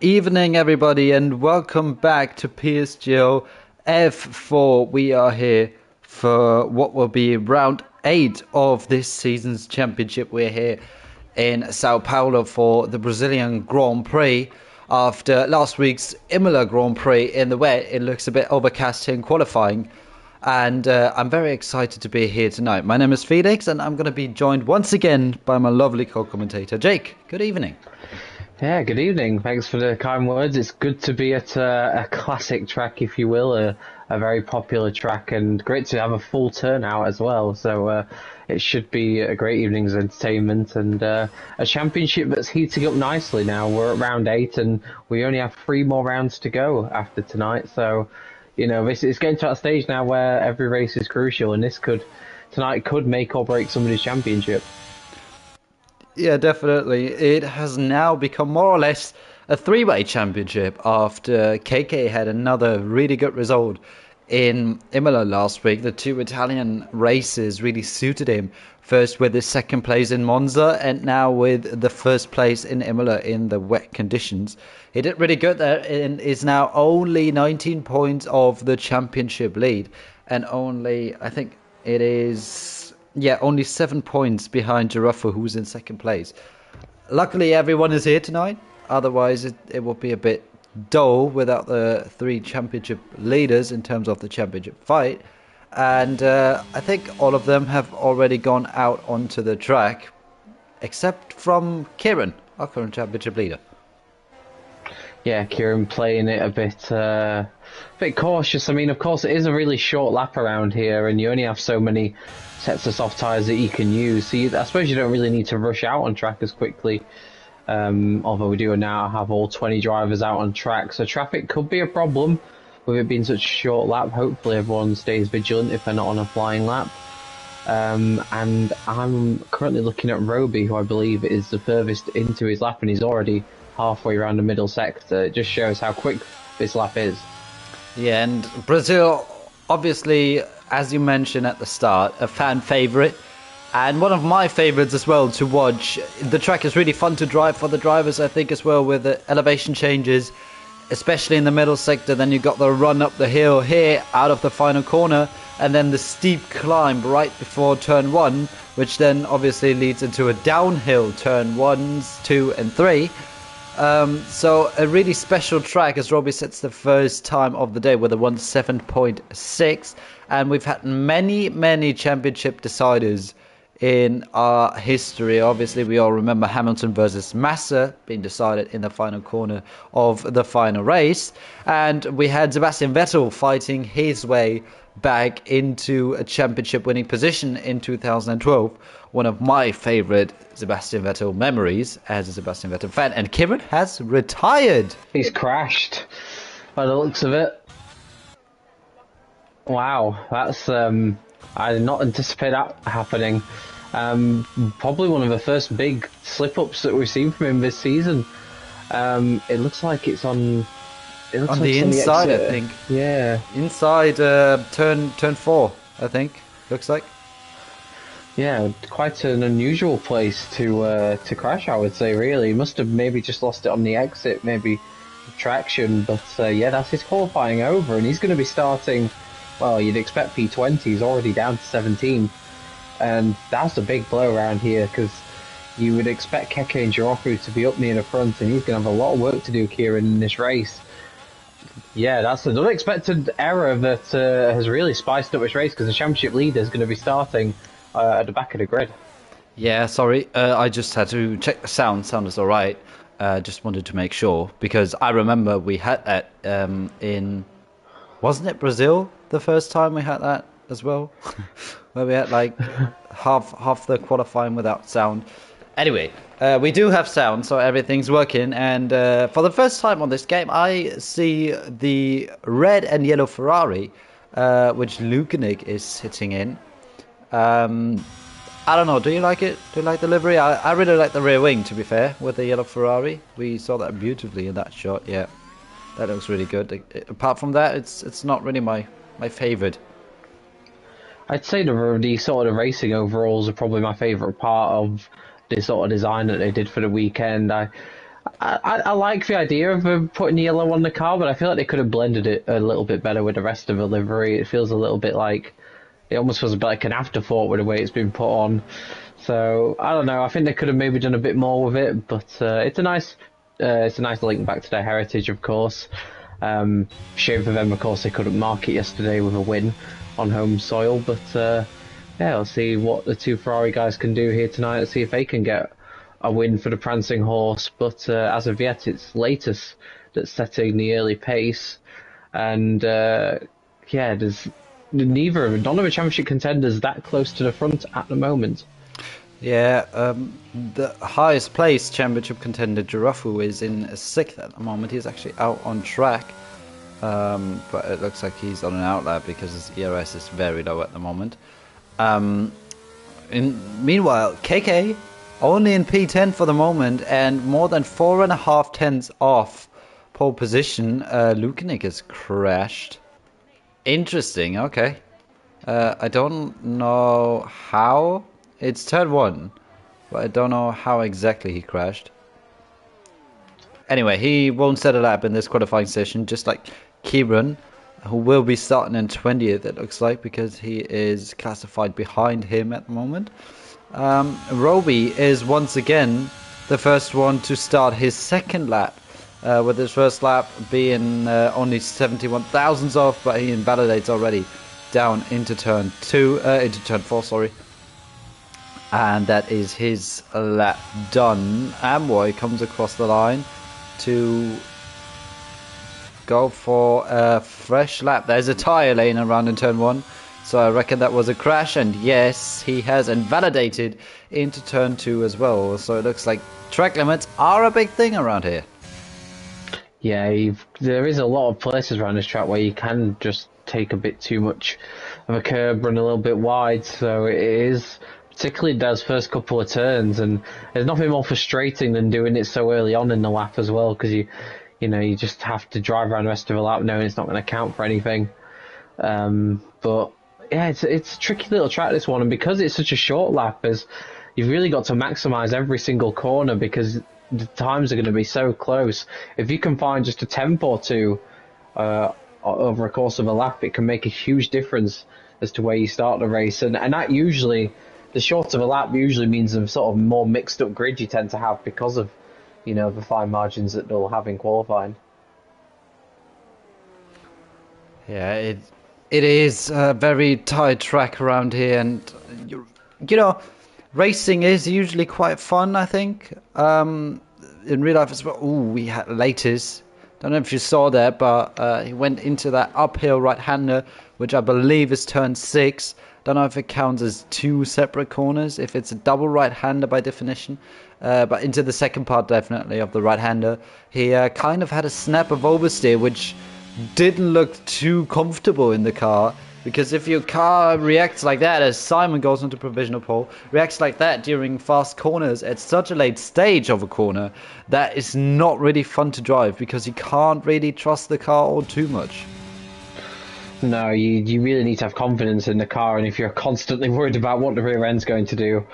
Evening, everybody, and welcome back to PSGL F4. We are here for what will be round 8 of this season's championship. We're here in Sao Paulo for the Brazilian Grand Prix. After last week's Imola Grand Prix in the wet, it looks a bit overcast here in qualifying. And I'm very excited to be here tonight. My name is Felix, and I'm going to be joined once again by my lovely co-commentator, Jake. Good evening. Yeah, good evening. Thanks for the kind words. It's good to be at a classic track, if you will, a very popular track, and great to have a full turnout as well. So it should be a great evening's entertainment and a championship that's heating up nicely now. We're at round 8 and we only have 3 more rounds to go after tonight. So, it's getting to that stage now where every race is crucial, and tonight could make or break somebody's championship. Yeah, definitely. It has now become more or less a three-way championship after KK had another really good result in Imola last week. The two Italian races really suited him. First with his second place in Monza and now with the first place in Imola in the wet conditions. He did really good there and is now only 19 points of the championship lead and only, I think it is... Yeah, only 7 points behind Giraffa, who's in second place. Luckily, everyone is here tonight. Otherwise, it would be a bit dull without the 3 championship leaders in terms of the championship fight. And I think all of them have already gone out onto the track, except from Kieran, our current championship leader. Yeah, Kieran playing it a bit cautious. I mean, of course, it is a really short lap around here, and you only have so many sets of soft tyres that you can use. So I suppose you don't really need to rush out on track as quickly. Although we do now have all 20 drivers out on track, so traffic could be a problem with it being such a short lap. Hopefully, everyone stays vigilant if they're not on a flying lap. And I'm currently looking at Roby, who I believe is the furthest into his lap, and he's already halfway around the middle sector. It just shows how quick this lap is. Yeah, and Brazil, obviously, as you mentioned at the start, a fan favourite. And one of my favourites as well to watch. The track is really fun to drive for the drivers, I think, as well, with the elevation changes, especially in the middle sector. Then you got the run up the hill here out of the final corner, and then the steep climb right before turn 1, which then obviously leads into a downhill turn 1s, 2 and 3. So a really special track as Robbie sets the first time of the day with a 1:7.6, and we've had many championship deciders in our history. Obviously, we all remember Hamilton versus Massa being decided in the final corner of the final race, and we had Sebastian Vettel fighting his way back into a championship winning position in 2012. One of my favourite Sebastian Vettel memories as a Sebastian Vettel fan. And Kieran has retired. He's crashed by the looks of it. Wow, that's I did not anticipate that happening. Probably one of the first big slip-ups that we've seen from him this season. It looks like it's on. It looks On like the it's inside, on I the think. Yeah. Inside turn 4, I think. Looks like. Yeah, quite an unusual place to crash, I would say, really. He must have maybe just lost it on the exit, maybe traction, but yeah, that's his qualifying over, and he's going to be starting, well, you'd expect P20, he's already down to 17, and that's a big blow around here, because you would expect Keke and Giroffu to be up near the front, and he's going to have a lot of work to do, Kieran, in this race. Yeah, that's an unexpected error that has really spiced up this race, because the championship leader is going to be starting at the back of the grid. Yeah, sorry. I just had to check the sound. Sound is all right. Just wanted to make sure because I remember we had that in, wasn't it Brazil the first time we had that as well, where we had like half the qualifying without sound. Anyway, we do have sound, so everything's working. And for the first time on this game, I see the red and yellow Ferrari, which Lukenig is sitting in. I don't know, do you like it? Do you like the livery? I really like the rear wing, to be fair, with the yellow Ferrari. We saw that beautifully in that shot, yeah. That looks really good. Apart from that, it's not really my favourite. I'd say the sort of racing overalls are probably my favourite part of the sort of design that they did for the weekend. I like the idea of putting yellow on the car, but I feel like they could have blended it a little bit better with the rest of the livery. It feels a little bit like it almost feels a bit like an afterthought with the way it's been put on. So I don't know. I think they could have maybe done a bit more with it, but it's a nice link back to their heritage, of course. Shame for them, of course, they couldn't mark it yesterday with a win on home soil, but yeah, we'll see what the two Ferrari guys can do here tonight. Let's see if they can get a win for the prancing horse. But as of yet, it's Latest that's setting the early pace, and yeah, there's neither of them, none of the championship contenders that close to the front at the moment. Yeah, the highest placed championship contender Giraffu is in sixth at the moment. He's actually out on track, but it looks like he's on an outlap because his ERS is very low at the moment. Meanwhile, KK only in P10 for the moment and more than 4.5 tenths off pole position. Lukenik has crashed. Interesting. Okay. I don't know how. It's turn one, but I don't know how exactly he crashed. Anyway, he won't set a lap in this qualifying session, just like Kieran, who will be starting in 20th, it looks like, because he is classified behind him at the moment. Roby is once again the first one to start his second lap, with his first lap being only 71 thousandths off, but he invalidates already down into turn four, sorry. And that is his lap done. Amboy comes across the line to go for a fresh lap. There's a tyre lane around in turn one, so I reckon that was a crash. And yes, he has invalidated into turn two as well. So it looks like track limits are a big thing around here. Yeah, there is a lot of places around this track where you can just take a bit too much of a curb, run a little bit wide. So it is, particularly those first couple of turns, and there's nothing more frustrating than doing it so early on in the lap as well, because you just have to drive around the rest of the lap knowing it's not going to count for anything. But yeah, it's a tricky little track, this one, and because it's such a short lap, you've really got to maximise every single corner because the times are going to be so close. If you can find just a tenth or two over a course of a lap, it can make a huge difference as to where you start the race, and that usually, the shorter the lap usually means a sort of more mixed up grid you tend to have because of, the fine margins that they'll have in qualifying. Yeah, it is a very tight track around here, and racing is usually quite fun, I think. In real life as well. Ooh, we had Latest. Don't know if you saw that, but he went into that uphill right-hander, which I believe is turn 6. Don't know if it counts as two separate corners, if it's a double right-hander by definition. But into the second part, definitely, of the right-hander, he kind of had a snap of oversteer, which didn't look too comfortable in the car. Because if your car reacts like that, as Simon goes into provisional pole, reacts like that during fast corners at such a late stage of a corner, that is not really fun to drive, because you can't really trust the car all too much. No, you really need to have confidence in the car, and if you're constantly worried about what the rear end's going to do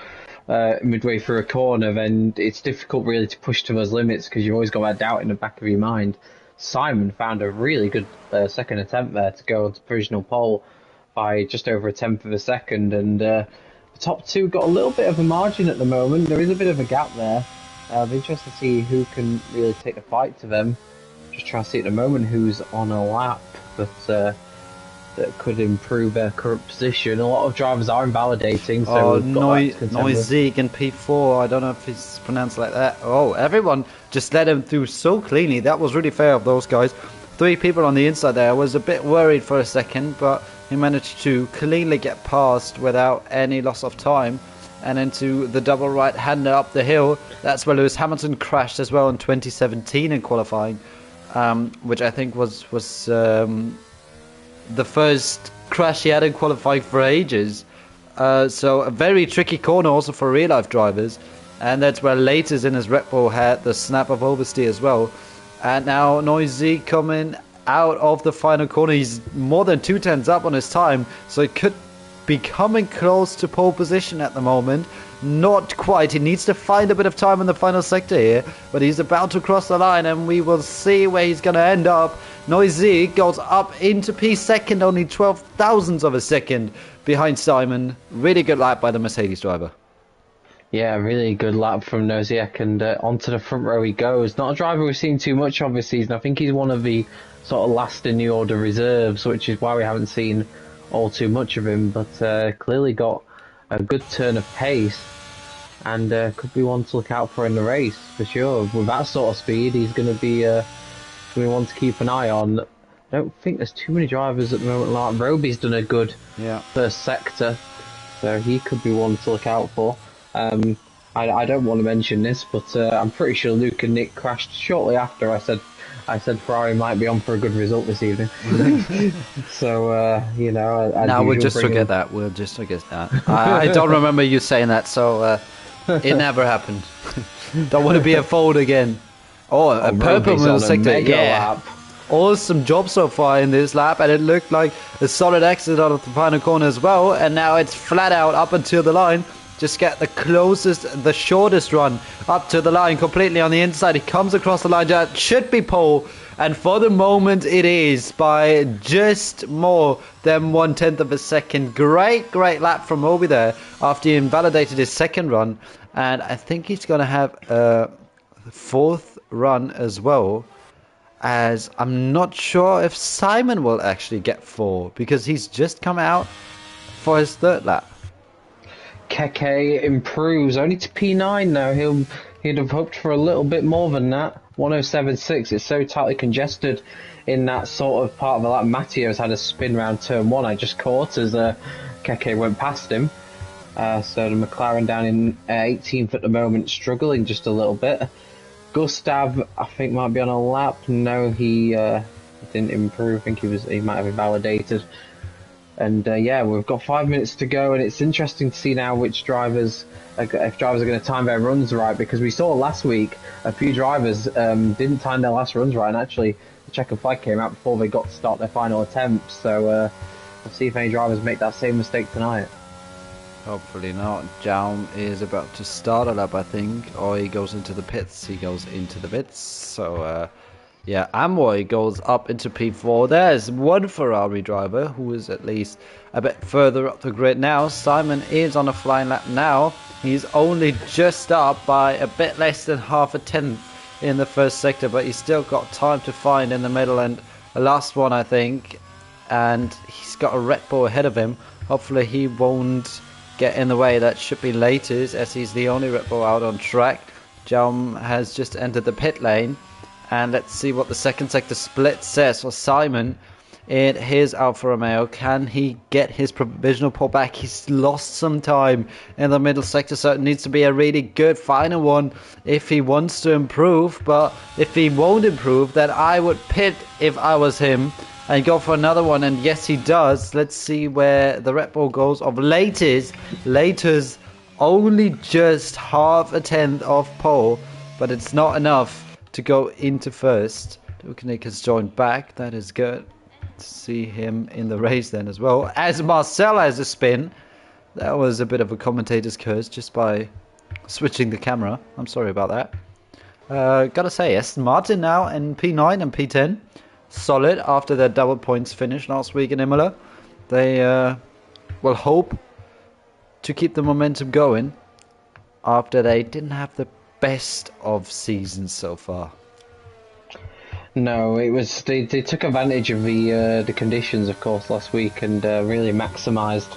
midway through a corner, then it's difficult really to push to those limits, because you've always got that doubt in the back of your mind. Simon found a really good second attempt there to go onto provisional pole by just over a tenth of a second, and the top two got a little bit of a margin at the moment. There is a bit of a gap there. I'm interested to see who can really take the fight to them. Just trying to see at the moment who's on a lap, but that could improve their current position. A lot of drivers are invalidating, so Noisig in P4. I don't know if it's pronounced like that. Oh, everyone just let him through so cleanly. That was really fair of those guys. 3 people on the inside there. I was a bit worried for a second, but he managed to cleanly get past without any loss of time. And into the double right-hander up the hill. That's where Lewis Hamilton crashed as well in 2017 in qualifying, which I think was the first crash he had in qualifying for ages. So a very tricky corner also for real-life drivers. And that's where Latest in his Red Bull had the snap of oversteer as well. And now Noisy coming out of the final corner. He's more than 2 tenths up on his time, so it could becoming close to pole position at the moment. Not quite. He needs to find a bit of time in the final sector here, but he's about to cross the line, and we will see where he's going to end up. Noisy goes up into P2nd, only 12 thousandths of a second behind Simon. Really good lap by the Mercedes driver. Yeah, really good lap from Nozick, and onto the front row he goes. Not a driver we've seen too much of this season. I think he's one of the sort of last in the order reserves, which is why we haven't seen all too much of him, but clearly got a good turn of pace, and could be one to look out for in the race, for sure. With that sort of speed, he's going to be one to keep an eye on. I don't think there's too many drivers at the moment. Like Roby's done a good first sector, so he could be one to look out for. I don't want to mention this, but I'm pretty sure Luke and Nick crashed shortly after I said Ferrari might be on for a good result this evening. So, you know... No, we'll just forget that. We'll just forget that. I don't remember you saying that, so it never happened. Don't want to be a fold again. A purple middle sector. Yeah. Lap. Awesome job so far in this lap, and it looked like a solid exit out of the final corner as well, and now it's flat out up until the line. Just get the shortest run up to the line completely on the inside. He comes across the line. That should be pole. And for the moment, it is by just more than 1/10 of a second. Great lap from Obi there after he invalidated his second run. And I think he's going to have a fourth run as well. As I'm not sure if Simon will actually get 4, because he's just come out for his third lap. Keke improves only to P9 now. He'd have hoped for a little bit more than that. 107.6. It's so tightly congested in that sort of part of the lap. Matteo's had a spin round turn 1. I just caught as Keke went past him. So the McLaren down in 18th at the moment, struggling just a little bit. Gustav, I think, might be on a lap. No, he didn't improve. I think he might have invalidated. And yeah, we've got 5 minutes to go, and it's interesting to see now which drivers, if drivers are going to time their runs right, because we saw last week a few drivers didn't time their last runs right, and actually the checkered flag came out before they got to start their final attempts. So we'll see if any drivers make that same mistake tonight. Hopefully not. Jaum is about to start a lap, I think, or he goes into the pits. He goes into the pits, so... yeah, Amoy goes up into P4. There's one Ferrari driver who is at least a bit further up the grid now. Simon is on a flying lap now. He's only just up by a bit less than half a tenth in the first sector, but he's still got time to find in the middle and the last one, I think. And he's got a Red Bull ahead of him. Hopefully he won't get in the way. That should be latest, as he's the only Red Bull out on track. Jaum has just entered the pit lane. And let's see what the second sector split says for Simon in his Alfa Romeo. Can he get his provisional pull back? He's lost some time in the middle sector, so it needs to be a really good final one if he wants to improve. But if he won't improve, then I would pit if I was him and go for another one. And yes, he does. Let's see where the Red Bull goes of Laters. Laters only just half a tenth of pole, but it's not enough to go into first. Nick has joined back. That is good to see him in the race then as well. As Marcel has a spin. That was a bit of a commentator's curse just by switching the camera. I'm sorry about that. Gotta say, Aston Martin now in P9 and P10. Solid after their double points finish last week in Imola. They will hope to keep the momentum going after they didn't have the best of seasons so far. No, it was they took advantage of the conditions, of course, last week, and really maximised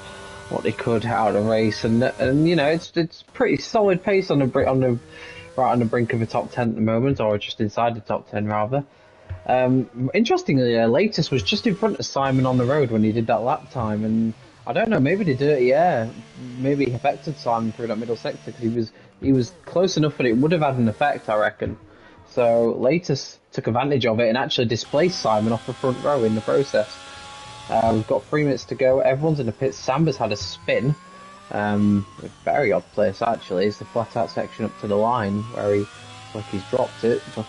what they could out of the race. And you know, it's pretty solid pace on the right on the brink of the top 10 at the moment, or just inside the top 10 rather. Interestingly, Latest was just in front of Simon on the road when he did that lap time, and I don't know, maybe the dirty air maybe affected Simon through that middle sector, because he was close enough that it would have had an effect, I reckon. So Latest took advantage of it and actually displaced Simon off the front row in the process. We've got 3 minutes to go. Everyone's in the pits. Samba's had a spin. A very odd place actually. It's the flat out section up to the line where he's dropped it. But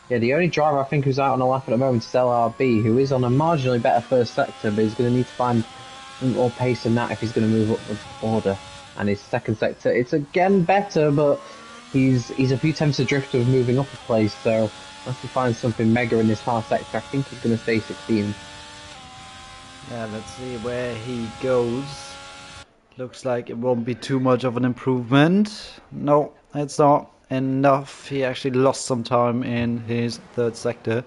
yeah, the only driver I think who's out on a lap at the moment is LRB, who is on a marginally better first sector, but he's going to need to find more pace than that if he's going to move up the order. And his second sector, it's again better, but he's a few tenths adrift of moving up a place. So unless he finds something mega in this far sector, I think he's going to stay 16th. Yeah, let's see where he goes. Looks like it won't be too much of an improvement. No, it's not enough. He actually lost some time in his third sector,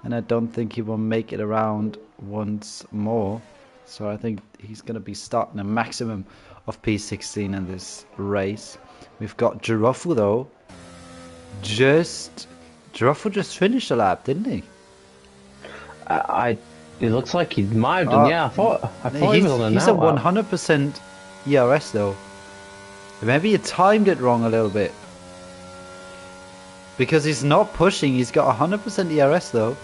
and I don't think he will make it around once more. So I think he's going to be starting a maximum of P16 in this race. We've got Giraffu though. Giraffu just finished a lap, didn't he? It looks like he might have done. Yeah, I thought he was on a He's a 100% ERS though. Maybe he timed it wrong a little bit. Because he's not pushing, he's got 100% ERS though.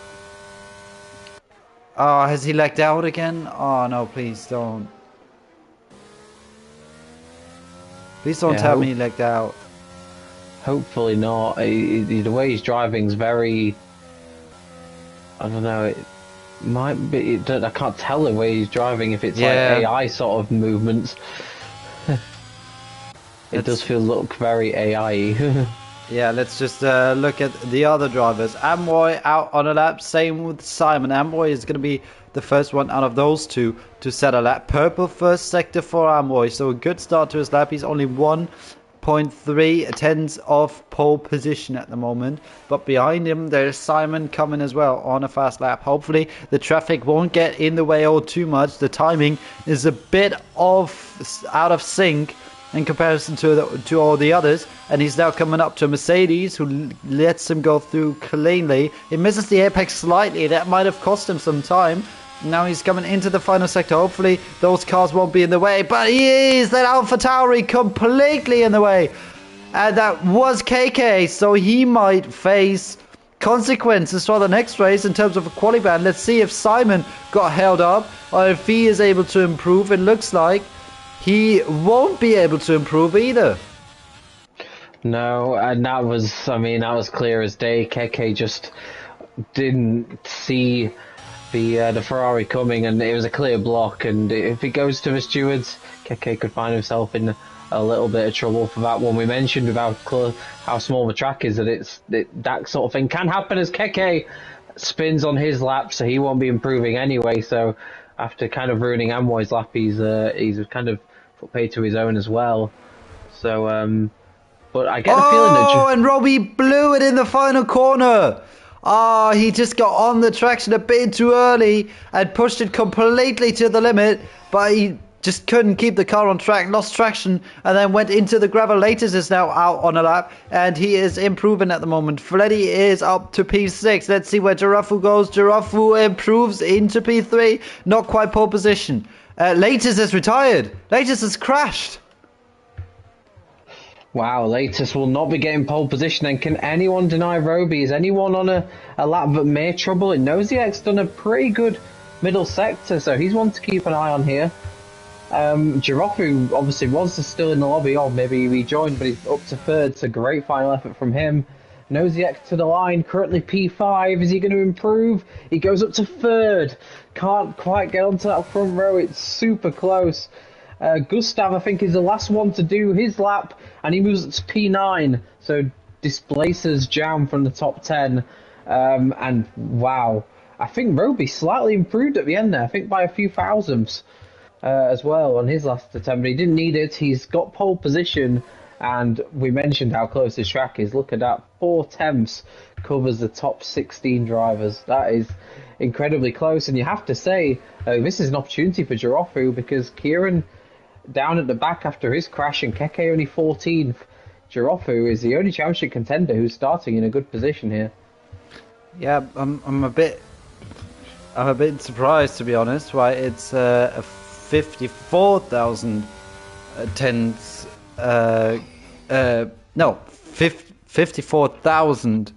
Oh, has he lagged out again? Oh no, please don't. Please don't tell me he lagged out. Hopefully not. The way he's driving is very... I don't know, it might be... I can't tell the way he's driving if it's like AI sort of movements. It does look very AI-y. Yeah, let's just look at the other drivers. Amroy out on a lap, same with Simon. Amroy is going to be the first one out of those two to set a lap. Purple first sector for Amroy, so a good start to his lap. He's only 1.3 tenths of pole position at the moment. But behind him, there's Simon coming as well on a fast lap. Hopefully, the traffic won't get in the way all too much. The timing is a bit out of sync in comparison to all the others, and he's now coming up to Mercedes, who lets him go through cleanly. He misses the apex slightly. That might have cost him some time. Now he's coming into the final sector. Hopefully those cars won't be in the way, but he is. That AlphaTauri completely in the way, and that was KK, so he might face consequences for the next race in terms of a quali ban. Let's see if Simon got held up or if he is able to improve. It looks like he won't be able to improve either. No, and that was clear as day. Keke just didn't see the Ferrari coming, and it was a clear block. And if it goes to the stewards, Keke could find himself in a little bit of trouble for that one. We mentioned about how small the track is, that that sort of thing can happen as Keke spins on his lap, so he won't be improving anyway. So after kind of ruining Amroy's lap, he's kind of paid to his own as well. So, but I get the feeling that... Oh, and Robbie blew it in the final corner. He just got on the traction a bit too early and pushed it completely to the limit, but he just couldn't keep the car on track, lost traction, and then went into the gravel. Latest is now out on a lap, and he is improving at the moment. Freddy is up to P6. Let's see where Giraffu goes. Giraffu improves into P3. Not quite pole position. Latest has retired. Latest has crashed. Wow, Latest will not be getting pole position. And can anyone deny Roby? Is anyone on a lap that may trouble it? Noziek's done a pretty good middle sector, so he's one to keep an eye on here. Giraffu obviously was still in the lobby, or maybe he rejoined, but he's up to third. It's a great final effort from him. Noziek to the line, currently P5. Is he going to improve? He goes up to third. Can't quite get onto that front row. It's super close. Gustav, I think, is the last one to do his lap, and he moves up to P9. So displaces Jam from the top 10. And wow, I think Roby slightly improved at the end there. I think by a few thousandths as well on his last attempt. But he didn't need it. He's got pole position. And we mentioned how close this track is. Look at that. 4 tenths covers the top 16 drivers. That is incredibly close. And you have to say, this is an opportunity for Giraffu, because Kieran down at the back after his crash and Keke only 14th. Giraffu is the only championship contender who's starting in a good position here. Yeah, I'm a bit surprised, to be honest. Why it's a 54,000 tenths. No, 54,000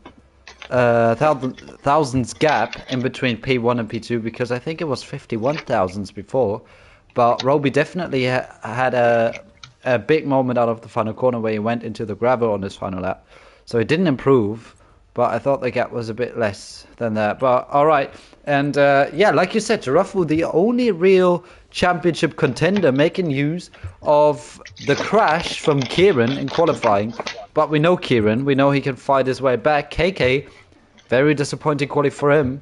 thousands gap in between P1 and P2, because I think it was 51,000 before. But Roby definitely had a big moment out of the final corner where he went into the gravel on his final lap. So he didn't improve, but I thought the gap was a bit less than that. But all right, and yeah, like you said, Giraffe, the only real championship contender making use of the crash from Kieran in qualifying. But we know Kieran, we know he can fight his way back. KK, very disappointing quality for him,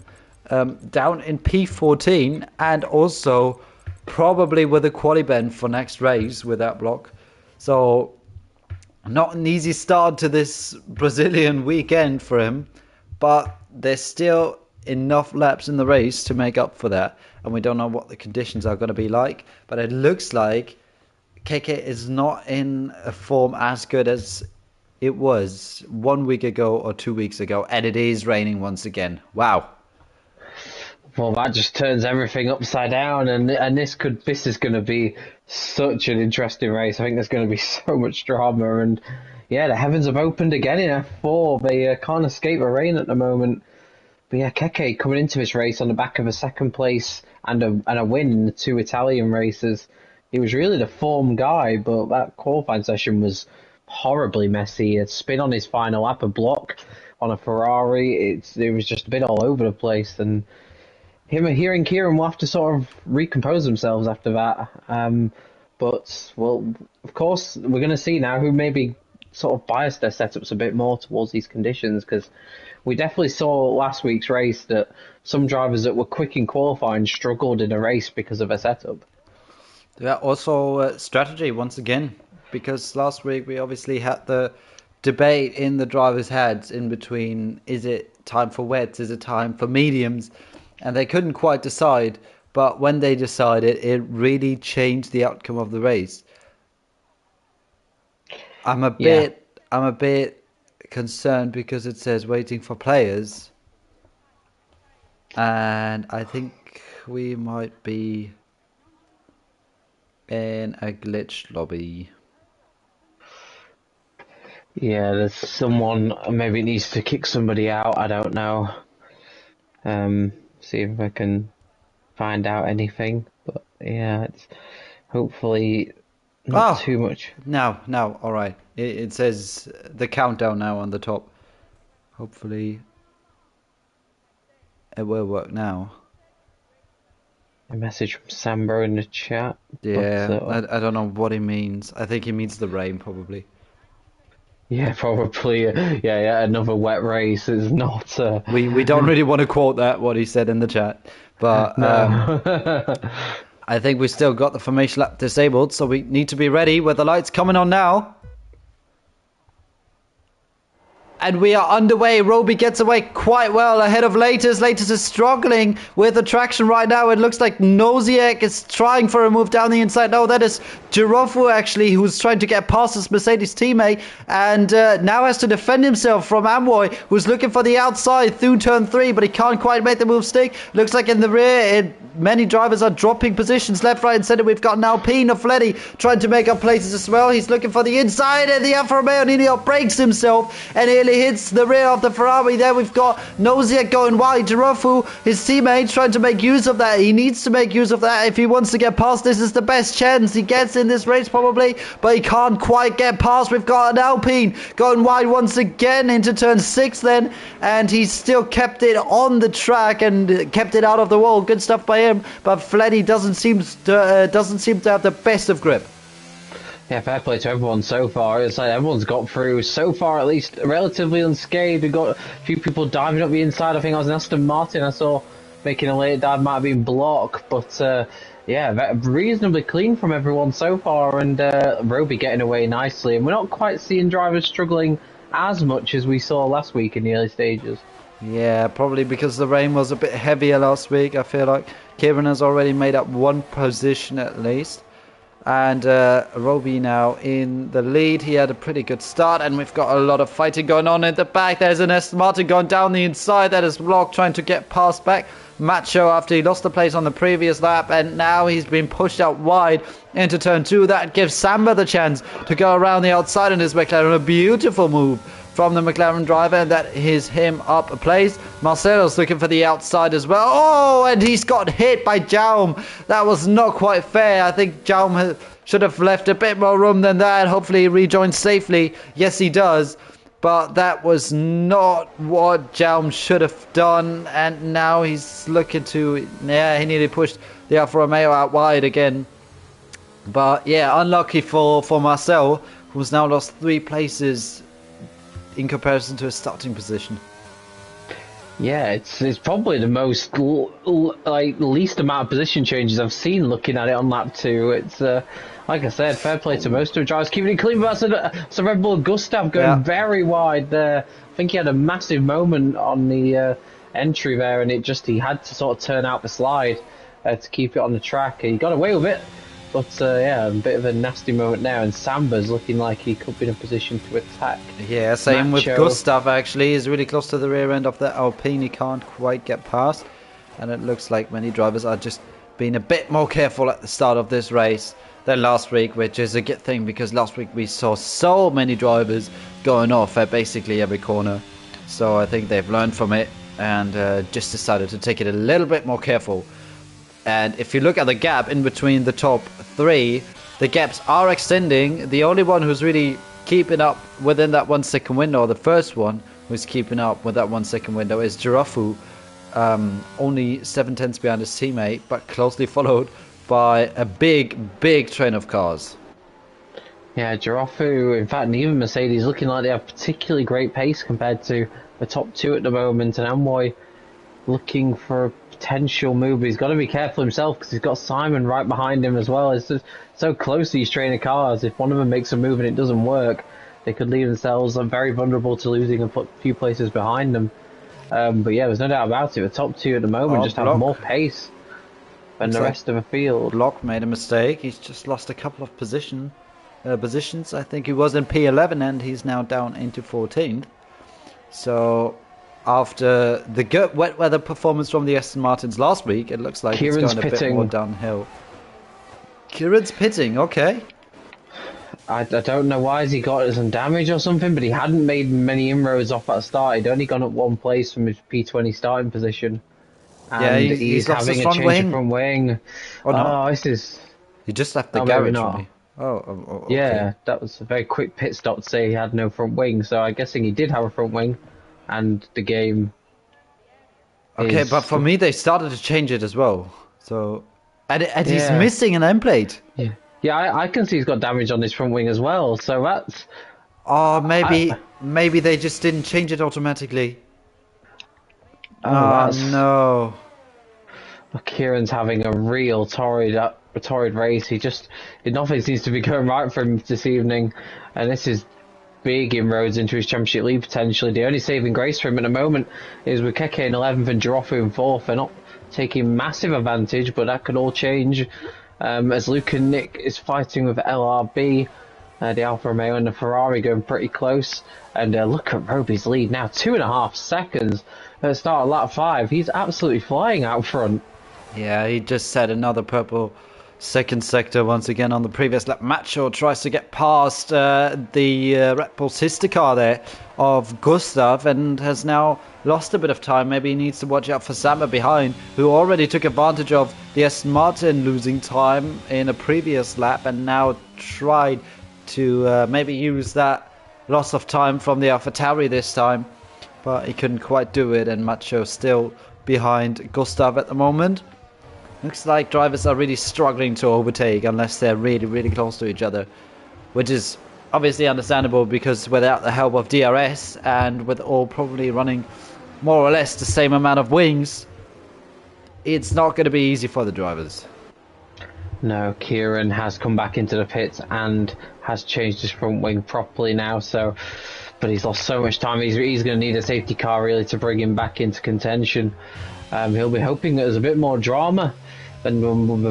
down in P14, and also probably with a quali ban for next race with that block. So not an easy start to this Brazilian weekend for him, but there's still enough laps in the race to make up for that, and we don't know what the conditions are going to be like, but it looks like KK is not in a form as good as it was 1 week ago or 2 weeks ago, and it is raining once again. Wow. Well, that just turns everything upside down, and this is going to be such an interesting race. I think there's going to be so much drama, and yeah, the heavens have opened again in F4. They can't escape the rain at the moment. But yeah, Keke coming into this race on the back of a second place and a win in the 2 Italian races. He was really the form guy, but that qualifying session was horribly messy. A spin on his final lap, a block on a Ferrari. It was just a bit all over the place, and hearing Kieran will have to sort of recompose themselves after that. But, well, of course, we're going to see now who maybe sort of biased their setups a bit more towards these conditions, because we definitely saw last week's race that some drivers that were quick in qualifying struggled in a race because of a setup. Yeah, also strategy once again, because last week we obviously had the debate in the drivers' heads in between, is it time for wets, is it time for mediums? And they couldn't quite decide, but when they decided, it really changed the outcome of the race. I'm a bit concerned because it says waiting for players, and I think we might be in a glitch lobby. Yeah, there's someone maybe needs to kick somebody out. I don't know. See if I can find out anything. But yeah, it's hopefully not too much. Now, all right. It says the countdown now on the top. Hopefully it will work now. A message from Sambo in the chat. Yeah, but, I don't know what he means. I think he means the rain, probably. Yeah, probably. Yeah, another wet race is not... We don't really want to quote that, what he said in the chat. But no. I think we still got the formation lap disabled, so we need to be ready with the lights coming on now. And we are underway. Roby gets away quite well ahead of Latest. Latest is struggling with the traction right now. It looks like Noziek is trying for a move down the inside. No, that is Girofu actually, who's trying to get past his Mercedes teammate. And now has to defend himself from Amwoy, who's looking for the outside through turn 3, but he can't quite make the move stick. Looks like in the rear, many drivers are dropping positions left, right, and center. We've got now Alpine of Fleddy trying to make up places as well. He's looking for the inside, and the Alfa Romeo Nino breaks himself and nearly hits the rear of the Ferrari. There we've got Noziek going wide. Girofu, his teammate, trying to make use of that. He needs to make use of that if he wants to get past. This is the best chance he gets in this race probably, but he can't quite get past. We've got an Alpine going wide once again into turn 6 then, and he's still kept it on the track and kept it out of the wall. Good stuff by him, but Fleddy doesn't seem to have the best of grip. Yeah, fair play to everyone so far. It's like everyone's got through so far, at least relatively unscathed. We've got a few people diving up the inside. I think I was in Aston Martin. I saw making a late dive, might have been block, but yeah, reasonably clean from everyone so far, and Roby getting away nicely. And we're not quite seeing drivers struggling as much as we saw last week in the early stages. Yeah, probably because the rain was a bit heavier last week. I feel like Kieran has already made up one position at least. And Roby now in the lead. He had a pretty good start, and we've got a lot of fighting going on at the back. There's an Aston Martin going down the inside. That is Block trying to get past back Macho after he lost the place on the previous lap, and now he's been pushed out wide into turn 2. That gives Samba the chance to go around the outside in his McLaren. A beautiful move from the McLaren driver, and that is him up a place. Marcelo's looking for the outside as well. Oh, and he's got hit by Jaume. That was not quite fair. I think Jaume should have left a bit more room than that. Hopefully he rejoins safely. Yes, he does. but that was not what Jalm should have done, and now he's looking to, yeah, he nearly pushed the Alfa Romeo out wide again. But yeah, unlucky for Marcel, who's now lost 3 places in comparison to his starting position. Yeah, it's probably the most least amount of position changes I've seen looking at it on lap 2. It's like I said, fair play to most of the drivers keeping it clean, but that's a Red Bull Gustav going very wide there. I think he had a massive moment on the entry there, and he had to sort of turn out the slide to keep it on the track. He got away with it. But yeah, a bit of a nasty moment now, and Samba's looking like he could be in a position to attack. Yeah, same with Gustav actually. He's really close to the rear end of the Alpine. He can't quite get past. And it looks like many drivers are just being a bit more careful at the start of this race than last week, which is a good thing because last week we saw so many drivers going off at basically every corner. So I think they've learned from it and just decided to take it a little bit more careful. And if you look at the gap in between the top 3, the gaps are extending. The only one who's really keeping up within that 1 second window, or the first one who's keeping up with that 1 second window, is Girafu. Only 7 tenths behind his teammate, but closely followed by a big train of cars. Yeah, Girafu, in fact, and even Mercedes looking like they have particularly great pace compared to the top 2 at the moment, and Amway looking for a potential move. He's got to be careful himself because he's got Simon right behind him as well. It's just so close to these trainer cars. If one of them makes a move and it doesn't work, they could leave themselves very vulnerable to losing a few places behind them. But yeah, there's no doubt about it. The top 2 at the moment just have more pace than the rest of the field. Block made a mistake. He's just lost a couple of positions. I think he was in P11 and he's now down into 14th. So after the good wet weather performance from the Aston Martins last week, it looks like Kieran's it's going a bit more downhill. Kieran's pitting, okay. I don't know why he got some damage or something, but he hadn't made many inroads off at the start. He'd only gone up 1 place from his P20 starting position. And yeah, he's having a change from wing. Oh, no. This is... He just left the garage for me. Okay. Yeah, that was a very quick pit stop to say he had no front wing, so I'm guessing he did have a front wing. And the game. Okay, but for me, they started to change it as well. So, and he's missing an end plate. Yeah, I can see he's got damage on his front wing as well. So that's. Oh, maybe they just didn't change it automatically. Oh no! Kieran's having a real torrid race. Nothing seems to be going right for him this evening, and this is big inroads into his championship lead potentially. The only saving grace for him at the moment is with Keke in 11th and Girafu in 4th. They're not taking massive advantage, but that could all change as Luke and Nick is fighting with LRB, the Alfa Romeo and the Ferrari going pretty close. And look at Roby's lead now, 2.5 seconds at the start of lap 5. He's absolutely flying out front. Yeah, he just set another purple second sector once again on the previous lap. Macho tries to get past the Red Bull sister car there of Gustav and has now lost a bit of time. Maybe he needs to watch out for Samba behind, who already took advantage of the Aston Martin losing time in a previous lap and now tried to maybe use that loss of time from the AlphaTauri this time, but he couldn't quite do it, and Macho still behind Gustav at the moment. Looks like drivers are really struggling to overtake unless they're really close to each other, which is obviously understandable because without the help of DRS and with all probably running more or less the same amount of wings, it's not going to be easy for the drivers. No, Kieran has come back into the pits and has changed his front wing properly now, but he's lost so much time. He's going to need a safety car really to bring him back into contention. He'll be hoping that there's a bit more drama than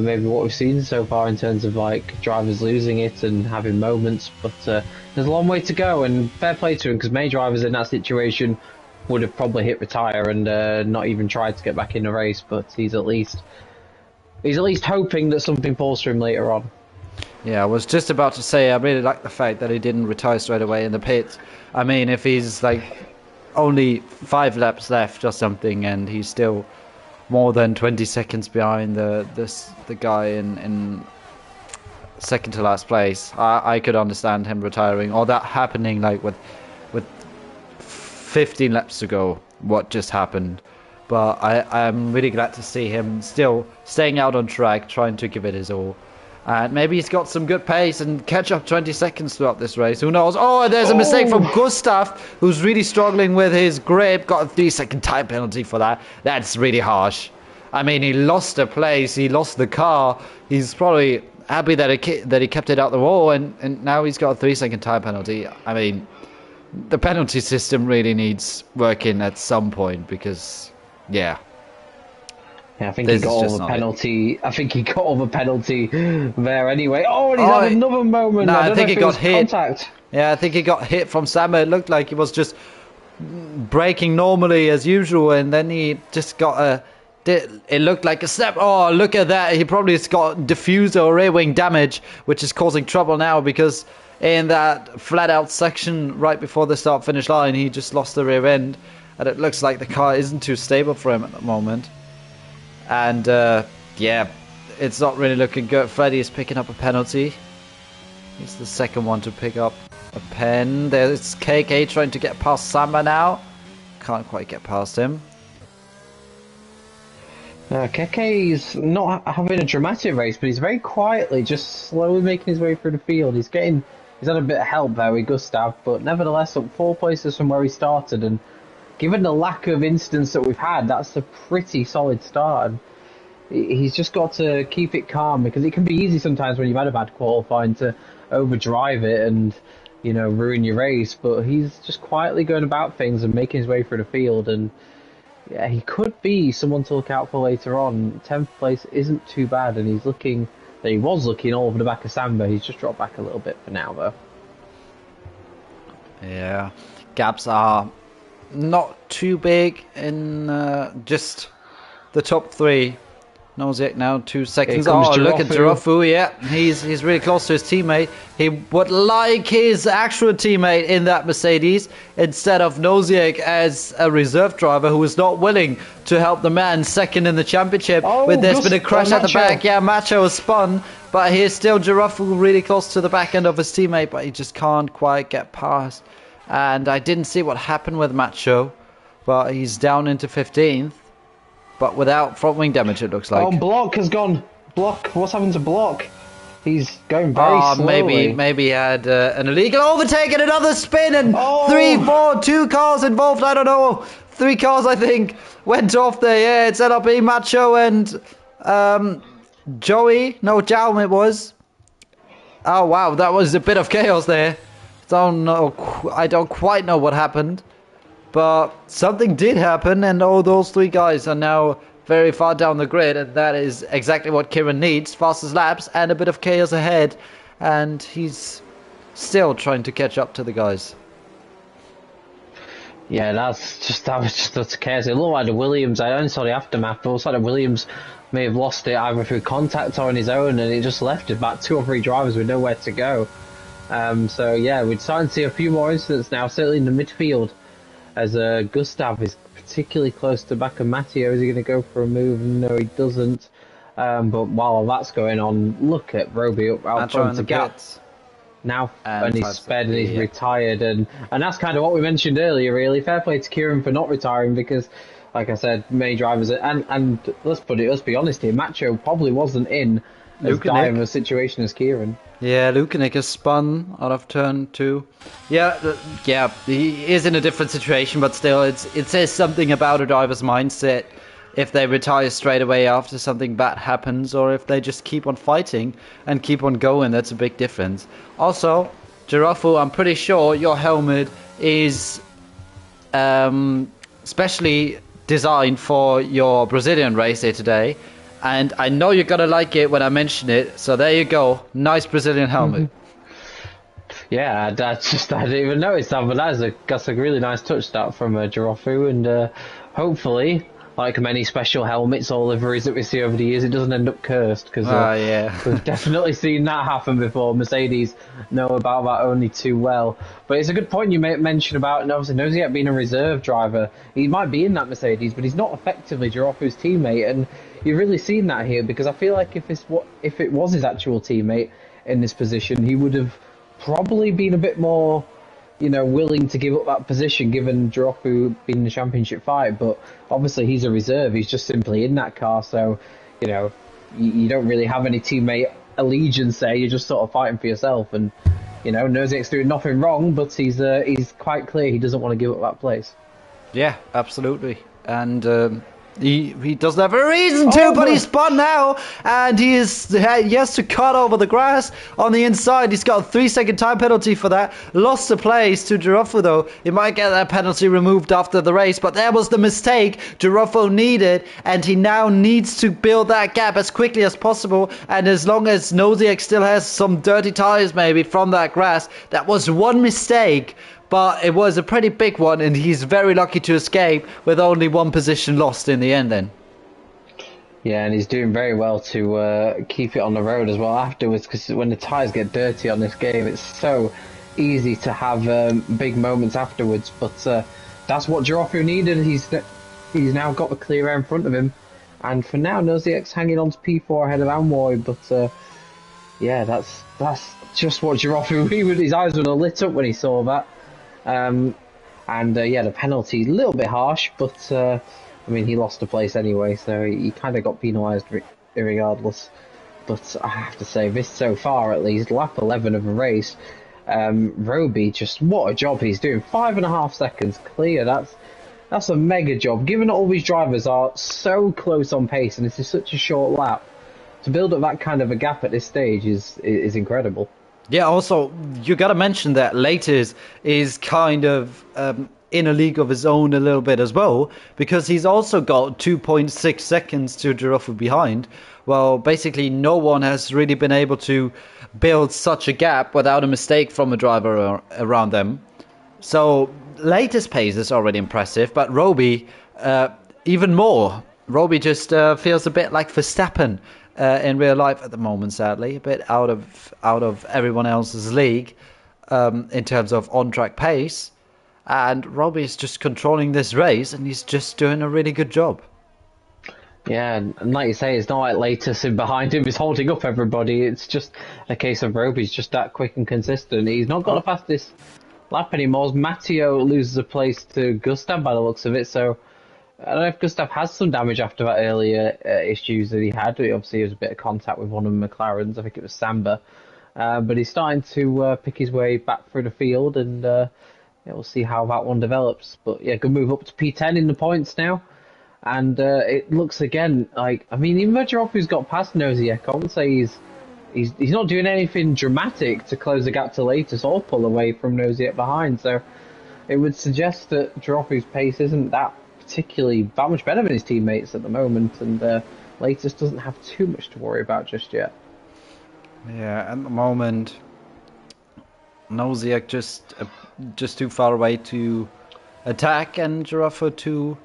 maybe what we've seen so far in terms of like drivers losing it and having moments, but there's a long way to go, and fair play to him because many drivers in that situation would have probably hit retire and not even tried to get back in the race, but he's at least hoping that something falls for him later on. Yeah, I was just about to say I really like the fact that he didn't retire straight away in the pits. I mean, if he's like only 5 laps left or something and he's still more than 20 seconds behind the guy in second to last place, I could understand him retiring, or that happening like with 15 laps to go what just happened. But I'm really glad to see him still staying out on track, trying to give it his all. And maybe he's got some good pace and catch up 20 seconds throughout this race. Who knows? Oh, there's a mistake from Gustav, who's really struggling with his grip. Got a 3-second time penalty for that. That's really harsh. I mean, he lost the place. He lost the car. He's probably happy that he kept it out the wall. And now he's got a 3-second time penalty. I mean, the penalty system really needs working at some point because... Yeah. Yeah, I think he got over penalty. I think he got over penalty there anyway. Oh, and he's had another moment. No, I think he got hit. Contact. Yeah, I think he got hit from Samba. It looked like he was just braking normally as usual, and then he just got a... It looked like a snap. Oh, look at that. He probably has got diffuser or rear wing damage, which is causing trouble now because in that flat out section right before the start finish line, he just lost the rear end. And it looks like the car isn't too stable for him at the moment. And, yeah, it's not really looking good. Freddy is picking up a penalty. He's the second one to pick up a pen. There's KK trying to get past Samba now. Can't quite get past him. KK's not having a dramatic race, but he's very quietly, just slowly making his way through the field. He's had a bit of help there with Gustav, but nevertheless up 4 places from where he started, and given the lack of incidents that we've had, that's a pretty solid start. And he's just got to keep it calm because it can be easy sometimes when you've had a bad qualifying to overdrive it and, you know, ruin your race. But he's just quietly going about things and making his way through the field. And yeah, he could be someone to look out for later on. 10th place isn't too bad, and he was looking all over the back of Samba. He's just dropped back a little bit for now, though. Yeah, gaps are not too big in just the top 3. Nozick now 2 seconds. Oh, look at Jirafu. Yeah, he's really close to his teammate. He would like his actual teammate in that Mercedes instead of Nozick as a reserve driver who is not willing to help the man second in the championship. Oh, There's been a crash at the back. Yeah, Macho has spun, but here's still Jirafu really close to the back end of his teammate, but he just can't quite get past. And I didn't see what happened with Macho, but he's down into 15th. But without front wing damage, it looks like. Oh, Block has gone. Block. What's happened to Block? He's going very slowly. Maybe he had an illegal overtake and another spin and 3, 4, 2 cars involved. I don't know. 3 cars, I think, went off there. Yeah, it's ended up being Macho and Joey. No, Jaume it was. Oh, wow. That was a bit of chaos there. I don't quite know what happened. But something did happen, and all those 3 guys are now very far down the grid, and that is exactly what Kieran needs. Fastest laps and a bit of chaos ahead, and he's still trying to catch up to the guys. Yeah, that was just the case. It looked like the Williams, I only saw the aftermath, but it looks like the Williams may have lost it either through contact or on his own, and it just left about 2 or 3 drivers with nowhere to go. So yeah, we're starting to see a few more incidents now, certainly in the midfield, as Gustav is particularly close to the back of Matteo. Is he going to go for a move? No, he doesn't. But while that's going on, look at Roby out front to gap. Now, and he's sped and he's retired. And that's kind of what we mentioned earlier, really. Fair play to Kieran for not retiring because, like I said, many drivers... And let's be honest here, Macho probably wasn't in as dire of a situation as Kieran. Yeah, Lukanik has spun out of turn 2. Yeah, he is in a different situation, but still, it says something about a driver's mindset if they retire straight away after something bad happens, or if they just keep on fighting and keep on going. That's a big difference. Also, Jirafu, I'm pretty sure your helmet is specially designed for your Brazilian race here today. And I know you're going to like it when I mention it. So there you go. Nice Brazilian helmet. Yeah, I didn't even notice that. But that's a really nice touch that from Jirafu. And hopefully, like many special helmets or liveries that we see over the years, it doesn't end up cursed. Because we've definitely seen that happen before. Mercedes know about that only too well. But it's a good point you mention about, and obviously Nozick being a reserve driver. He might be in that Mercedes, but he's not effectively Jirafu's teammate. And you've really seen that here, because I feel like if it was his actual teammate in this position, he would have probably been a bit more, willing to give up that position given Giroud being in the championship fight. But obviously he's a reserve. He's just simply in that car. So, you don't really have any teammate allegiance there. You're just sort of fighting for yourself. And, Nozick's doing nothing wrong, but he's quite clear he doesn't want to give up that place. Yeah, absolutely. And he doesn't have a reason to, but he's spun now, and he has to cut over the grass on the inside. He's got a 3-second time penalty for that. Lost the place to Girofo, though. He might get that penalty removed after the race, but that was the mistake Girofo needed, and he now needs to build that gap as quickly as possible. And as long as Nozick still has some dirty tires maybe from that grass, that was one mistake, but it was a pretty big one, and he's very lucky to escape with only one position lost in the end then. Yeah, and he's doing very well to keep it on the road as well afterwards, because when the tyres get dirty on this game, it's so easy to have big moments afterwards. But that's what Girofo needed. He's now got the clear air in front of him. And for now, Nozick's hanging on to P4 ahead of Amwoy, but yeah, that's just what Girofo, his eyes would have lit up when he saw that. Yeah, the penalty, a little bit harsh, but he lost the place anyway, so he kind of got penalised regardless. But I have to say, this so far at least, lap 11 of a race, Roby, just what a job he's doing. 5.5 seconds clear, that's a mega job. Given that all these drivers are so close on pace and this is such a short lap, to build up that kind of a gap at this stage is incredible. Yeah, also, you got to mention that Laters is kind of in a league of his own a little bit as well, because he's also got 2.6 seconds to Girofo behind. Well, basically, no one has really been able to build such a gap without a mistake from a driver around them. So, Laters' pace is already impressive, but Roby, even more. Roby just feels a bit like Verstappen in real life at the moment, sadly, a bit out of everyone else's league in terms of on-track pace. And Roby is just controlling this race, and he's just doing a really good job. Yeah, and like you say, it's not like Latus in behind him is holding up everybody. It's just a case of Roby's just that quick and consistent. He's not got the fastest lap anymore. Matteo loses a place to Gustav by the looks of it, so I don't know if Gustav has some damage after that earlier issues that he had. Obviously, there was a bit of contact with one of the McLarens. I think it was Samba. But he's starting to pick his way back through the field, and we'll see how that one develops. But yeah, good move up to P10 in the points now. And it looks again like, even though Girofo's got past Nozick, I wouldn't say he's not doing anything dramatic to close the gap to Latus or pull away from Nozick behind. So it would suggest that Girofo's pace isn't that much better than his teammates at the moment, and Latus doesn't have too much to worry about just yet. Yeah, at the moment, Nozick just too far away to attack, and Girofo too.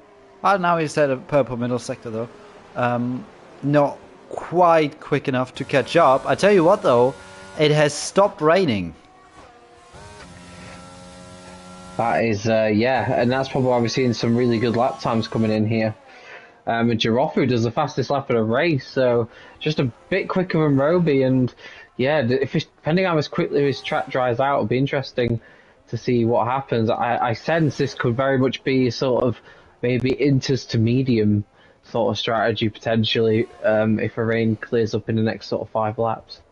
Now he's at a purple middle sector though. Not quite quick enough to catch up. I tell you what though, it has stopped raining. That is, and that's probably why we're seeing some really good lap times coming in here. And Girofo does the fastest lap of the race, so just a bit quicker than Roby. And yeah, depending on how quickly his track dries out, it'll be interesting to see what happens. I sense this could very much be sort of maybe inters to medium sort of strategy potentially if the rain clears up in the next sort of 5 laps.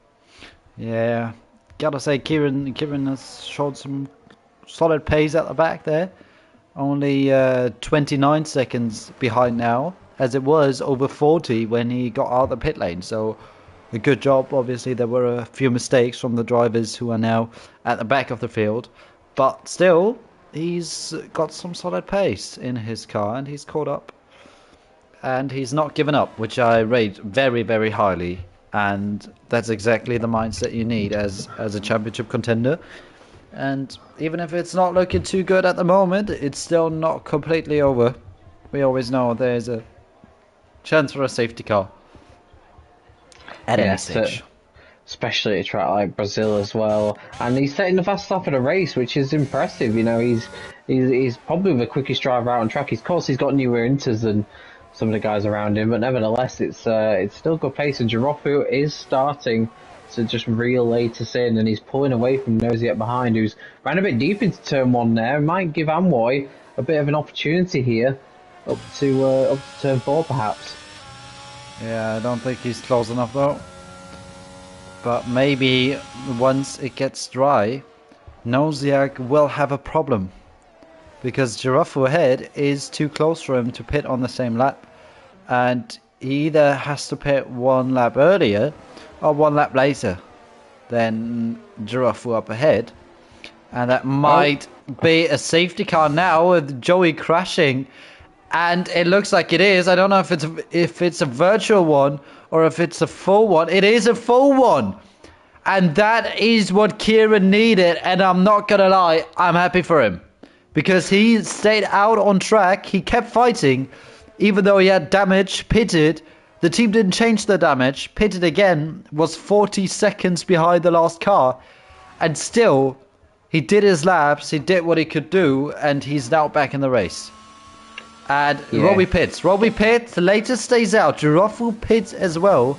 Yeah, gotta say, Kieran has showed some solid pace at the back there. Only 29 seconds behind now, as it was over 40 when he got out of the pit lane. So a good job. Obviously, there were a few mistakes from the drivers who are now at the back of the field. But still, he's got some solid pace in his car, and he's caught up. And he's not given up, which I rate very, very highly. And that's exactly the mindset you need as a championship contender. And even if it's not looking too good at the moment, it's still not completely over. We always know there's a chance for a safety car at any stage. Especially at a track like Brazil as well. And he's setting the fastest lap of the race, which is impressive. He's probably the quickest driver out on track. Of course, he's got newer inters than some of the guys around him, but nevertheless, it's still good pace. And Girofo is starting to just reel Latus in, and he's pulling away from Noziek behind, who's ran a bit deep into turn one there. Might give Amwoy a bit of an opportunity here up to turn four, perhaps. Yeah, I don't think he's close enough though. But maybe once it gets dry, Noziek will have a problem. Because Giraffe ahead is too close for him to pit on the same lap. And he either has to pit one lap earlier or one lap later than Giraffe up ahead. And that might be a safety car now with Joey crashing. And it looks like it is. I don't know if it's a virtual one or if it's a full one. It is a full one. And that is what Kieran needed. And I'm not going to lie, I'm happy for him. Because he stayed out on track. He kept fighting. Even though he had damage, pitted. The team didn't change the damage. Pitted again. Was 40 seconds behind the last car. And still, he did his laps. He did what he could do. And he's now back in the race. And Robbie pits. Robbie pits. Later stays out. Giraffe pits as well.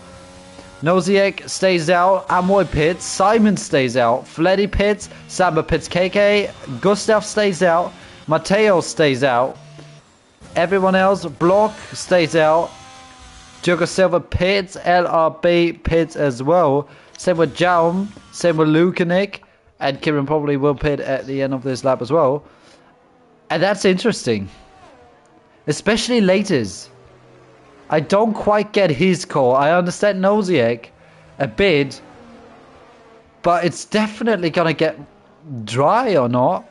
Noziek stays out. Amwoy pits. Simon stays out. Fleddy pits. Samba pits. KK. Gustav stays out. Matteo stays out. Everyone else. Block stays out. Joker Silver pits. LRB pits as well. Same with Jaum. Same with Lukanik. And Kieran probably will pit at the end of this lap as well. And that's interesting. Especially Laters. I don't quite get his call. I understand Noziek a bit. But it's definitely going to get dry or not.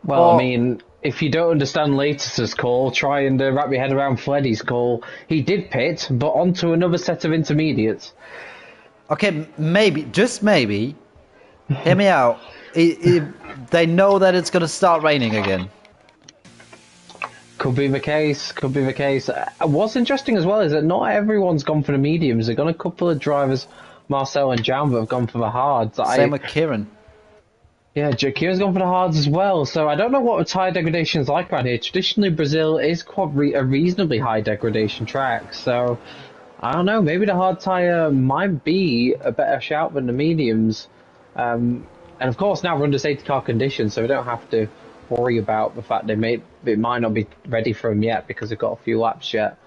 Well, I mean, if you don't understand Latus's call, try and wrap your head around Fleddy's call. He did pit, but onto another set of intermediates. Okay, maybe, just maybe. Hear me out. They know that it's going to start raining again. Could be the case, could be the case. What's interesting as well is that not everyone's gone for the mediums. They've got a couple of drivers, Marcel and Jam, that have gone for the hards. Same with Kieran. Yeah, Kieran's gone for the hards as well. So I don't know what the tyre degradation is like around here. Traditionally, Brazil is quite a reasonably high degradation track. So I don't know, maybe the hard tyre might be a better shout than the mediums. And of course, now we're under safety car conditions, so we don't have to worry about the fact it might not be ready for them yet because they've got a few laps yet.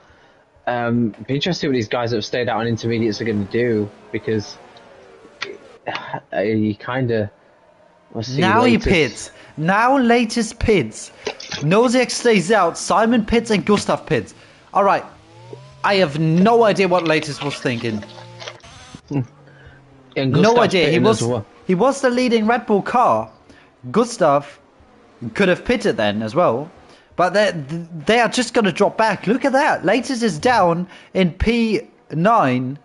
Be interesting what these guys that have stayed out on intermediates are going to do, because you kind of now he pits. Now Latest pits. Noziek stays out. Simon pits and Gustav pits. All right. I have no idea what Latest was thinking. No idea. He was the leading Red Bull car. Gustav could have pitted then as well. But they are just going to drop back. Look at that. Latest is down in P9.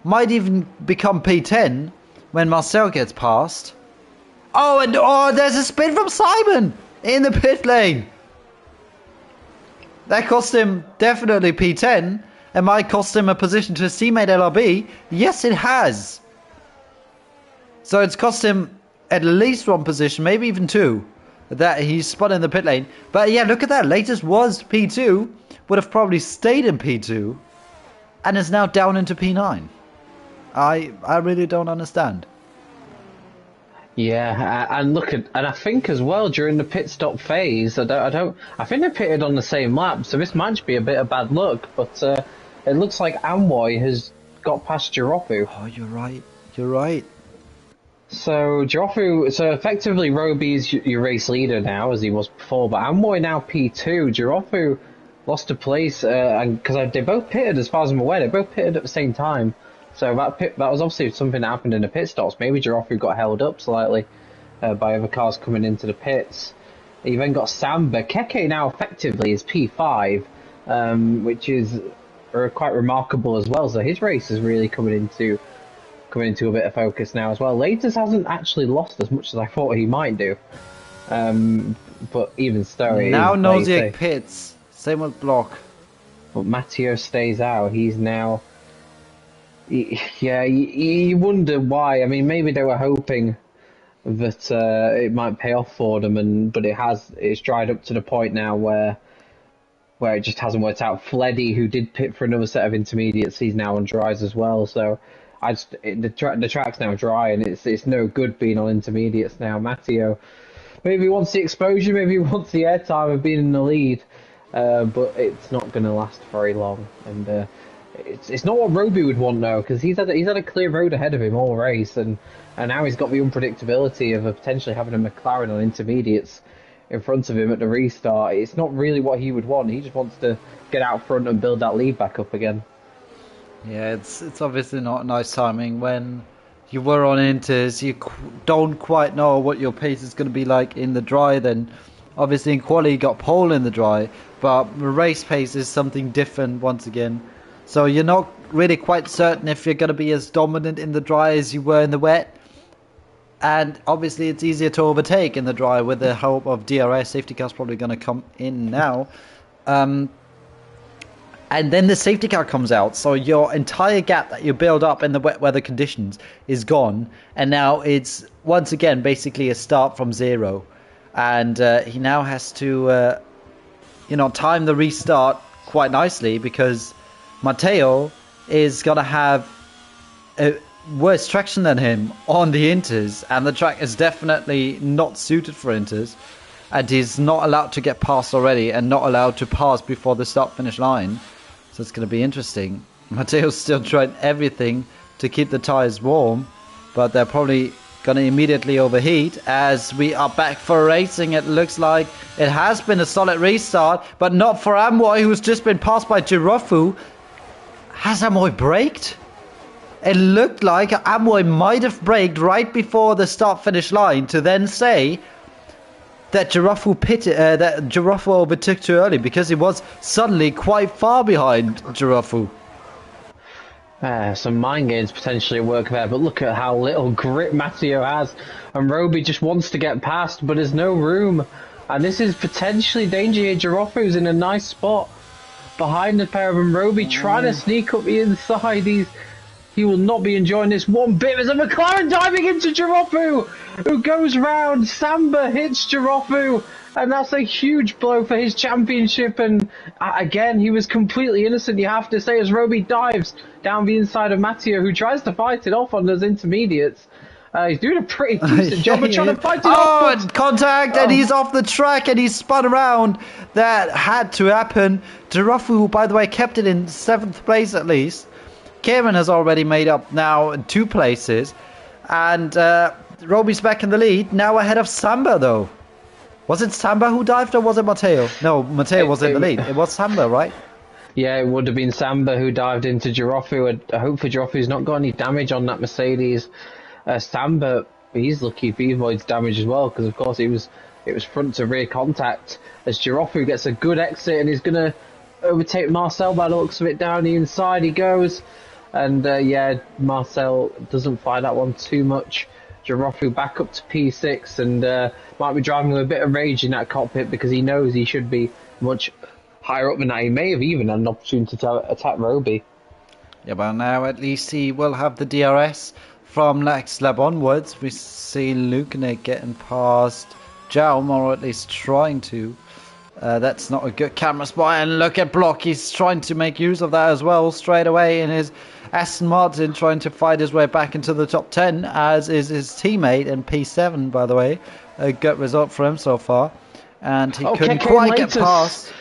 Might even become P10 when Marcel gets past. Oh, and there's a spin from Simon in the pit lane. That cost him definitely P10. It might cost him a position to his teammate LRB. Yes, it has. So it's cost him at least one position, maybe even two, that he spun in the pit lane. But yeah, look at that. Latest was P2, would have probably stayed in P2, and is now down into P9. I really don't understand. Yeah, and I think as well during the pit stop phase, I think they pitted on the same lap, so this might be a bit of bad luck. But it looks like Amwoy has got past Giraffe. Oh, you're right. You're right. So so effectively Roby's your race leader now, as he was before, but Amwoy now P2. Giraffe lost a place, and because they both pitted, as far as I'm aware, they both pitted at the same time. So that was obviously something that happened in the pit stops. Maybe Giraffe got held up slightly by other cars coming into the pits. You then got Samba. Keke now effectively is P5, which is quite remarkable as well. So his race is really coming into a bit of focus now as well. Laters hasn't actually lost as much as I thought he might do. But even so, now Noziek pits. Same with Block. But Matteo stays out. He's now. Yeah, you wonder why. I mean, maybe they were hoping that it might pay off for them, but it's dried up to the point now where it just hasn't worked out. Fleddy, who did pit for another set of intermediates, he's now on dries as well. So The track's now dry, and it's no good being on intermediates now. Matteo maybe wants the exposure, maybe he wants the airtime of being in the lead, but it's not going to last very long. And it's not what Roby would want though, because he's had a clear road ahead of him all race, and now he's got the unpredictability of potentially having a McLaren on intermediates in front of him at the restart. It's not really what he would want. He just wants to get out front and build that lead back up again. Yeah, it's obviously not nice timing when you were on inters. You don't quite know what your pace is going to be like in the dry. Then, obviously in quali you got pole in the dry, but race pace is something different once again. So you're not really quite certain if you're going to be as dominant in the dry as you were in the wet. And obviously it's easier to overtake in the dry with the help of DRS. Safety car's probably going to come in now. And then the safety car comes out, so your entire gap that you build up in the wet weather conditions is gone, and now it's once again basically a start from zero. And he now has to, time the restart quite nicely, because Matteo is gonna have worse traction than him on the inters, and the track is definitely not suited for inters, and he's not allowed to get past already, and not allowed to pass before the start-finish line. So it's going to be interesting. Matteo's still trying everything to keep the tyres warm, but they're probably going to immediately overheat as we are back for racing. It looks like it has been a solid restart, but not for Amoy, who's just been passed by Giroffu. Has Amoy braked? It looked like Amoy might have braked right before the start-finish line to then say that Giroffu overtook too early, because he was suddenly quite far behind Giroffu. Some mind games potentially at work there, but look at how little grip Matteo has, and Roby just wants to get past, but there's no room, and this is potentially danger here. Giroffu's in a nice spot behind the pair of them. Roby trying to sneak up the inside. He will not be enjoying this one bit. There's a McLaren diving into Giroffu, who goes round. Samba hits Giroffu, and that's a huge blow for his championship. And again, he was completely innocent, you have to say, as Roby dives down the inside of Matteo, who tries to fight it off on those intermediates. He's doing a pretty decent job of trying to fight it off. Oh, and contact, and he's off the track, and he's spun around. That had to happen. Giroffu, by the way, kept it in 7th place at least. Kieran has already made up now 2 places, and Roby's back in the lead, now ahead of Samba though. Was it Samba who dived, or was it Matteo? No, Matteo was in the lead. It was Samba, right? Yeah, it would have been Samba who dived into Giroffu. I hope for Giroffu's not got any damage on that Mercedes. Samba, he's lucky if he avoids damage as well, because of course it was front to rear contact, as Giroffu gets a good exit and he's going to overtake Marcel by the looks of it. Down the inside he goes. And yeah, Marcel doesn't fight that one too much. Giroffu back up to P6, and might be driving with a bit of rage in that cockpit, because he knows he should be much higher up than that. He may have even had an opportunity to attack Roby. Yeah, but now at least he will have the DRS from next lap onwards. We see Lukenik getting past Jaume, or at least trying to. That's not a good camera spot, and look at Block, he's trying to make use of that as well straight away in his Aston Martin, trying to fight his way back into the top 10, as is his teammate in P7, by the way. A good result for him so far, and he couldn't quite get past.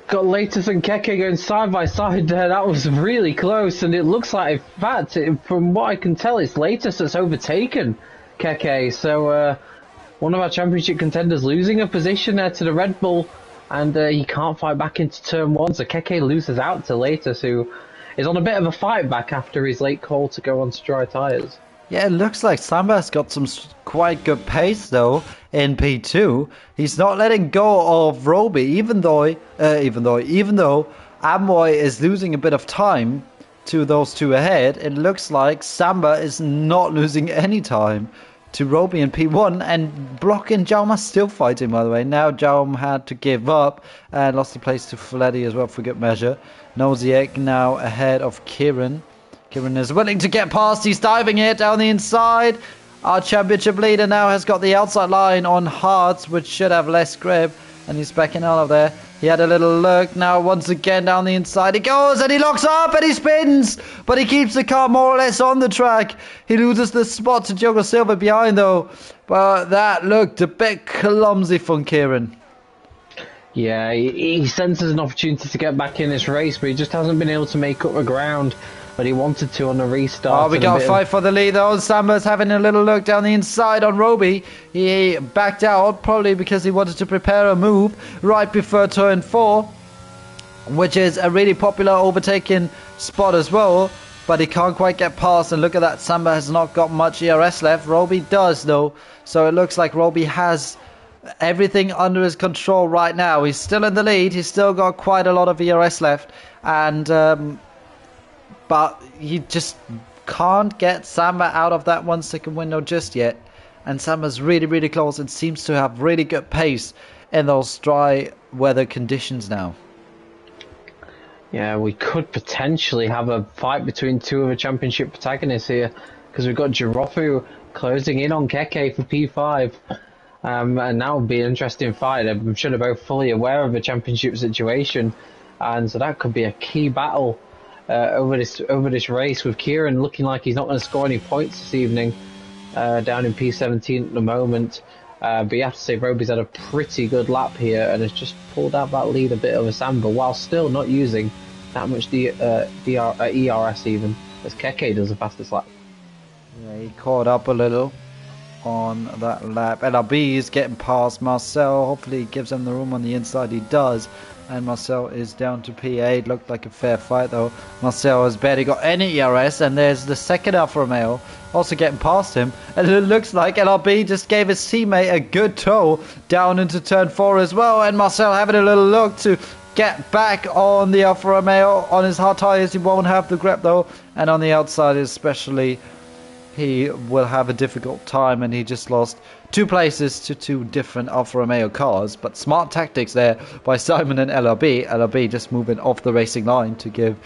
Got Latus and Keke going side by side there. That was really close, and it looks like, in fact, from what I can tell, it's Latus that's overtaken Keke. So one of our championship contenders losing a position there to the Red Bull, and he can't fight back into turn 1. So Keke loses out to Latus, who is on a bit of a fight back after his late call to go on to dry tyres. Yeah, it looks like Samba's got some quite good pace though in P2. He's not letting go of Roby, even though Amoy is losing a bit of time to those two ahead. It looks like Samba is not losing any time to Roby in P1, and Block and Jaume are still fighting, by the way. Now Jaume had to give up and lost the place to Fleddy as well for good measure. Noziek now ahead of Kieran. Kieran is willing to get past. He's diving it down the inside. Our championship leader now has got the outside line on Hards, which should have less grip. and he's backing out of there. He had a little look. Now once again down the inside he goes, and he locks up and he spins, but he keeps the car more or less on the track. He loses the spot to Diogo Silva behind though, but that looked a bit clumsy from Kieran. Yeah, he senses an opportunity to get back in this race, but he just hasn't been able to make up the ground. But he wanted to on the restart. Oh, we got a fight for the lead though. Samba's having a little look down the inside on Roby. He backed out, probably because he wanted to prepare a move right before turn 4, which is a really popular overtaking spot as well. But he can't quite get past, and look at that, Samba has not got much ERS left. Roby does though, so it looks like Roby has everything under his control right now. He's still in the lead, he's still got quite a lot of ERS left, and but he just can't get Samba out of that 1 second window just yet. And Samba's really, really close and seems to have really good pace in those dry weather conditions now. Yeah, we could potentially have a fight between two of the championship protagonists here, because we've got Girofu closing in on Keke for P5. And that would be an interesting fight. I'm sure they're both fully aware of the championship situation, and so that could be a key battle over this race, with Kieran looking like he's not going to score any points this evening, down in P17 at the moment. But you have to say Roby's had a pretty good lap here and has just pulled out that lead a bit over Samba, while still not using that much ERS even, as Keke does the fastest lap. Yeah, he caught up a little on that lap. LRB is getting past Marcel. Hopefully he gives him the room on the inside. He does. And Marcel is down to P8. Looked like a fair fight though. Marcel has barely got any ERS, and there's the second Alfa Romeo also getting past him. And it looks like LRB just gave his teammate a good tow down into turn 4 as well. And Marcel having a little look to get back on the Alfa Romeo. On his hard tyres he won't have the grip though. And on the outside especially, he will have a difficult time, and he just lost 2 places to 2 different Alfa Romeo cars. But smart tactics there by Simon and LRB. LRB just moving off the racing line to give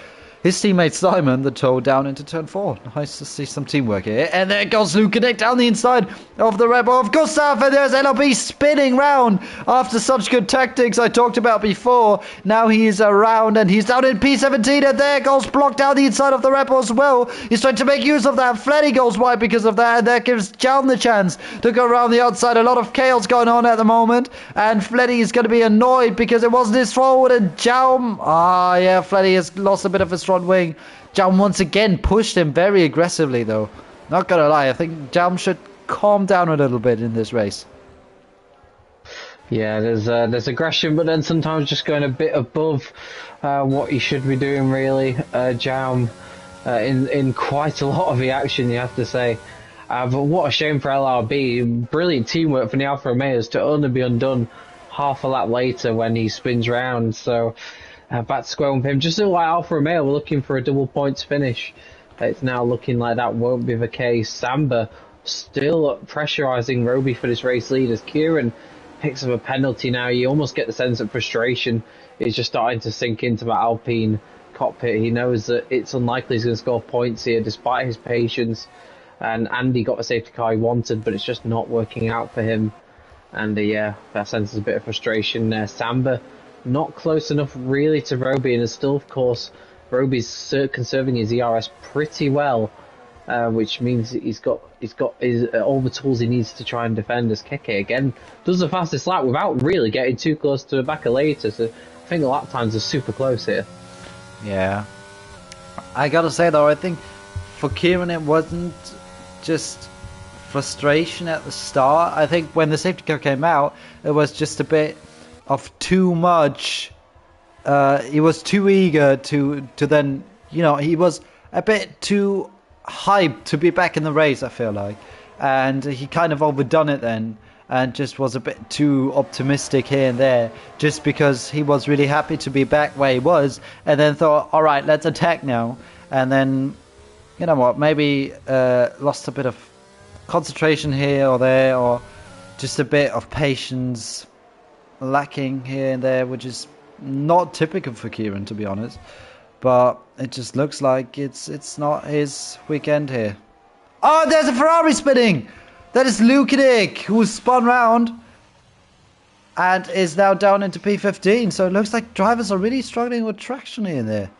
his teammate Simon the tow down into turn 4. Nice to see some teamwork here. And there goes Lukanek down the inside of the Red Bull of Gustav, and there's LRB spinning round after such good tactics I talked about before. Now he is around, and he's down in P17, and there goes blocked down the inside of the Red Bull as well. He's trying to make use of that. Fleddy goes wide because of that, and that gives Jalm the chance to go around the outside. A lot of chaos going on at the moment, and Fleddy is going to be annoyed because it wasn't his fault, and Jalm, Fleddy has lost a bit of his front wing. Jalm once again pushed him very aggressively though. Not gonna lie, I think Jalm should calm down a little bit in this race. Yeah, there's aggression, but then sometimes just going a bit above what he should be doing really. Jalm in quite a lot of the action, you have to say. But what a shame for LRB. Brilliant teamwork from the Alfa Romeos to only be undone half a lap later when he spins round. So back to square one for him. Just like Alfa Romeo were looking for a double points finish, it's now looking like that won't be the case. Samba still pressurising Roby for this race lead as Kieran picks up a penalty now. You almost get the sense of frustration is just starting to sink into that Alpine cockpit. He knows that it's unlikely he's going to score points here despite his patience, and Andy got the safety car he wanted, but it's just not working out for him. And that sense is a bit of frustration there. Samba not close enough really to Roby, and is still, of course, Roby's conserving his ERS pretty well, which means he's got all the tools he needs to try and defend, as Keke again does the fastest lap without really getting too close to the back of later. So I think the lap times are super close here. Yeah, I gotta say though, I think for Kieran it wasn't just frustration at the start. I think when the safety car came out, it was just a bit of too much. He was too eager to then, he was a bit too hyped to be back in the race, I feel like, and he kind of overdone it then, and just was a bit too optimistic here and there, just because he was really happy to be back where he was, and then thought, all right, let's attack now. And then, you know what, maybe lost a bit of concentration here or there, or just a bit of patience lacking here and there, which is not typical for Kieran, to be honest. But it just looks like it's not his weekend here. Oh, there's a Ferrari spinning! That is Lukanek, who spun round. and is now down into P15. So it looks like drivers are really struggling with traction in there.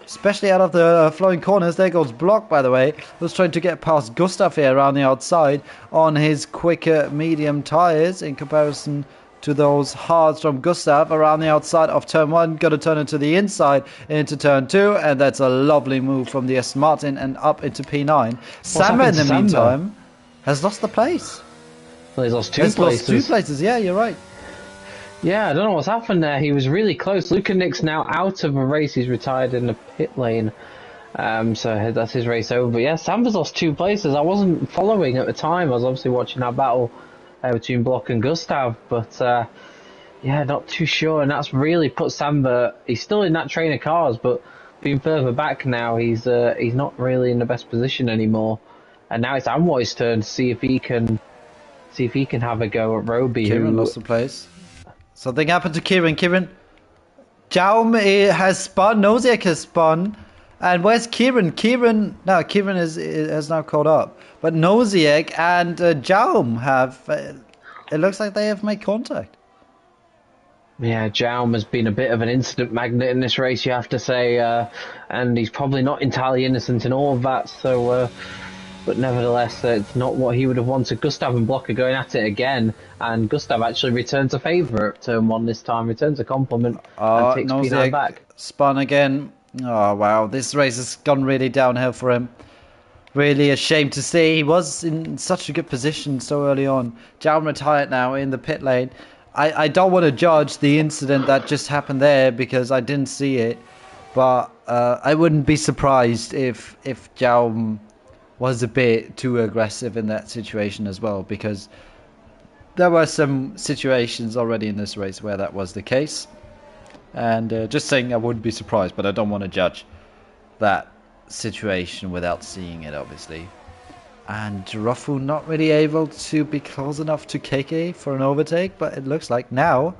Especially out of the flowing corners. There goes Block, by the way. Was trying to get past Gustav here around the outside on his quicker medium tyres in comparison to those hards from Gustav around the outside of turn 1. Got to turn into the inside into turn 2. And that's a lovely move from the Aston Martin and up into P9. Samba, in the meantime, has lost the place. Well, he's lost two places. Yeah, you're right. Yeah, I don't know what's happened there. He was really close. Luka Nick's now out of a race. He's retired in the pit lane. So that's his race over. But yeah, Samba's lost 2 places. I wasn't following at the time. I was obviously watching that battle between Block and Gustav. But yeah, not too sure. And that's really put Samba... He's still in that train of cars, but being further back now, he's not really in the best position anymore. And now it's Amwoy's turn to see if he can have a go at Roby. Kieran lost the place. Something happened to Kieran. Jaume has spun. Nosiek has spun. And where's Kieran? Kieran has now caught up. But Nosiek and Jaume have... it looks like they have made contact. Yeah, Jaume has been a bit of an incident magnet in this race, you have to say. And he's probably not entirely innocent in all of that. So... but nevertheless, it's not what he would have wanted. Gustav and Block are going at it again, and Gustav actually returns a favour at turn 1 this time, returns a compliment, and takes P9 back. Spun again. Oh, wow, this race has gone really downhill for him. Really a shame to see. He was in such a good position so early on. Jaume retired now in the pit lane. I don't want to judge the incident that just happened there, because I didn't see it, but I wouldn't be surprised if Jaume was a bit too aggressive in that situation as well, because there were some situations already in this race where that was the case. And just saying, I wouldn't be surprised, but I don't want to judge that situation without seeing it, obviously. And Rafu not really able to be close enough to KK for an overtake, but it looks like now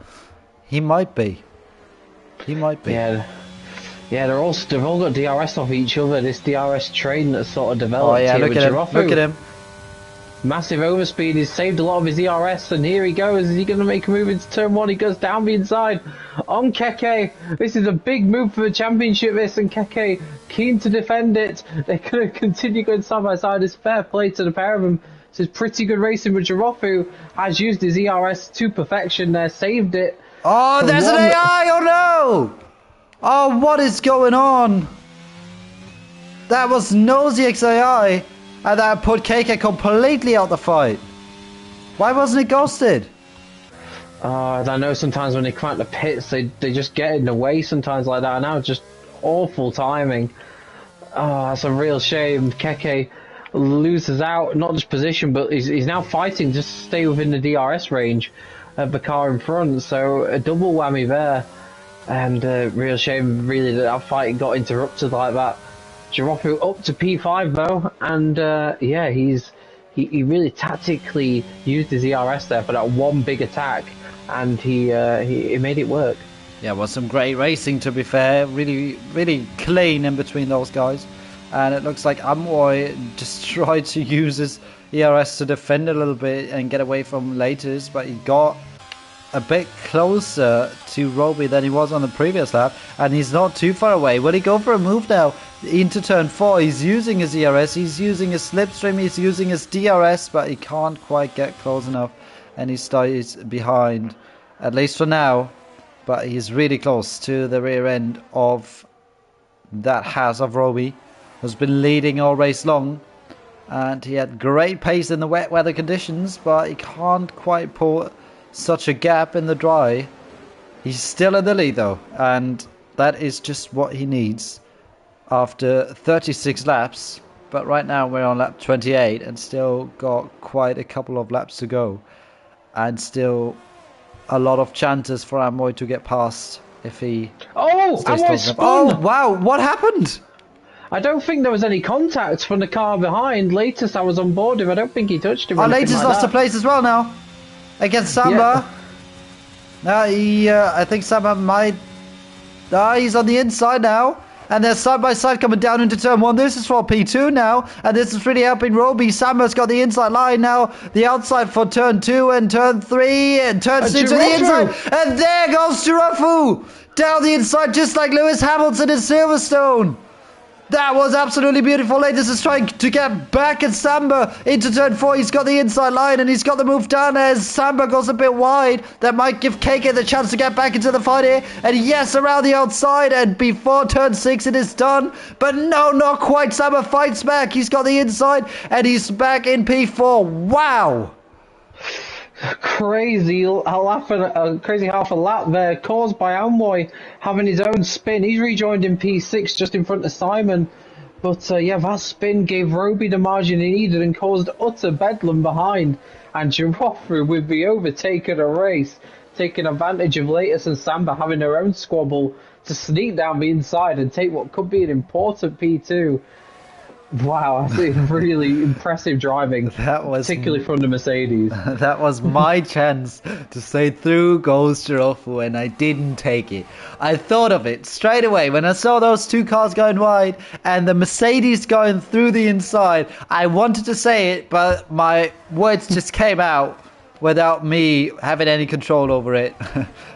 he might be. Yeah, they've all got DRS off each other. This DRS train that's sort of developed. Oh yeah, here look at him. Massive overspeed. He's saved a lot of his ERS, and here he goes. Is he going to make a move into turn 1? He goes down the inside on Keke. This is a big move for the championship, this, and Keke keen to defend it. They're going to continue going side by side. It's fair play to the pair of them. This is pretty good racing, but Jirofu has used his ERS to perfection there, saved it. Oh, there's an AI! Oh no! Oh, what is going on? That was Nosiek's AI, and that put KK completely out the fight. Why wasn't it ghosted? I know sometimes when they come out the pits, they just get in the way sometimes like that. Now just awful timing. Oh, that's a real shame. Keke loses out, not just position, but he's now fighting just to stay within the DRS range of the car in front. So a double whammy there. And real shame, really, that fight got interrupted like that. Jirofu up to P5 though, and yeah, he really tactically used his ERS there for that one big attack, and he made it work. Yeah, it was some great racing, to be fair. Really clean in between those guys, and it looks like Amwoy just tried to use his ERS to defend a little bit and get away from Laters, but he got a bit closer to Roby than he was on the previous lap, and he's not too far away. Will he go for a move now into turn 4? He's using his ERS, he's using his slipstream, he's using his DRS, but he can't quite get close enough, and he stays behind, at least for now. But he's really close to the rear end of that house of Roby, who's been leading all race long, and he had great pace in the wet weather conditions, but he can't quite pull such a gap in the dry. He's still in the lead though, and that is just what he needs after 36 laps. But right now we're on lap 28 and still got quite a couple of laps to go, and still a lot of chances for Amwoy to get past if he Amwoy spun! Oh wow, what happened? I don't think there was any contact from the car behind. Latest I was on board him, I don't think he touched him. Latest lost a place as well now against Samba. Now I think Samba might... he's on the inside now. And they're side by side coming down into turn 1. This is for P2 now. And this is really helping Roby. Samber's got the inside line now. The outside for turn 2 and turn 3. And turn 6 to the inside. And there goes Giraffu. Down the inside just like Lewis Hamilton in Silverstone. That was absolutely beautiful. Latest is trying to get back at Samber into turn 4. He's got the inside line and he's got the move done as Samber goes a bit wide. That might give KK the chance to get back into the fight here. And yes, around the outside and before turn 6 it is done. But no, not quite. Samber fights back. He's got the inside and he's back in P4. Wow. Crazy half a lap there, caused by Amway having his own spin. He's rejoined in P6 just in front of Simon. But yeah, that spin gave Roby the margin he needed and caused utter bedlam behind. And Giraffu with the overtaken a race, taking advantage of Latus and Samba having their own squabble to sneak down the inside and take what could be an important P2. Wow, I think really impressive driving, particularly from the Mercedes. That was my chance to say through goes Giraffu, and I didn't take it. I thought of it straight away when I saw those two cars going wide and the Mercedes going through the inside. I wanted to say it, but my words just came out without me having any control over it.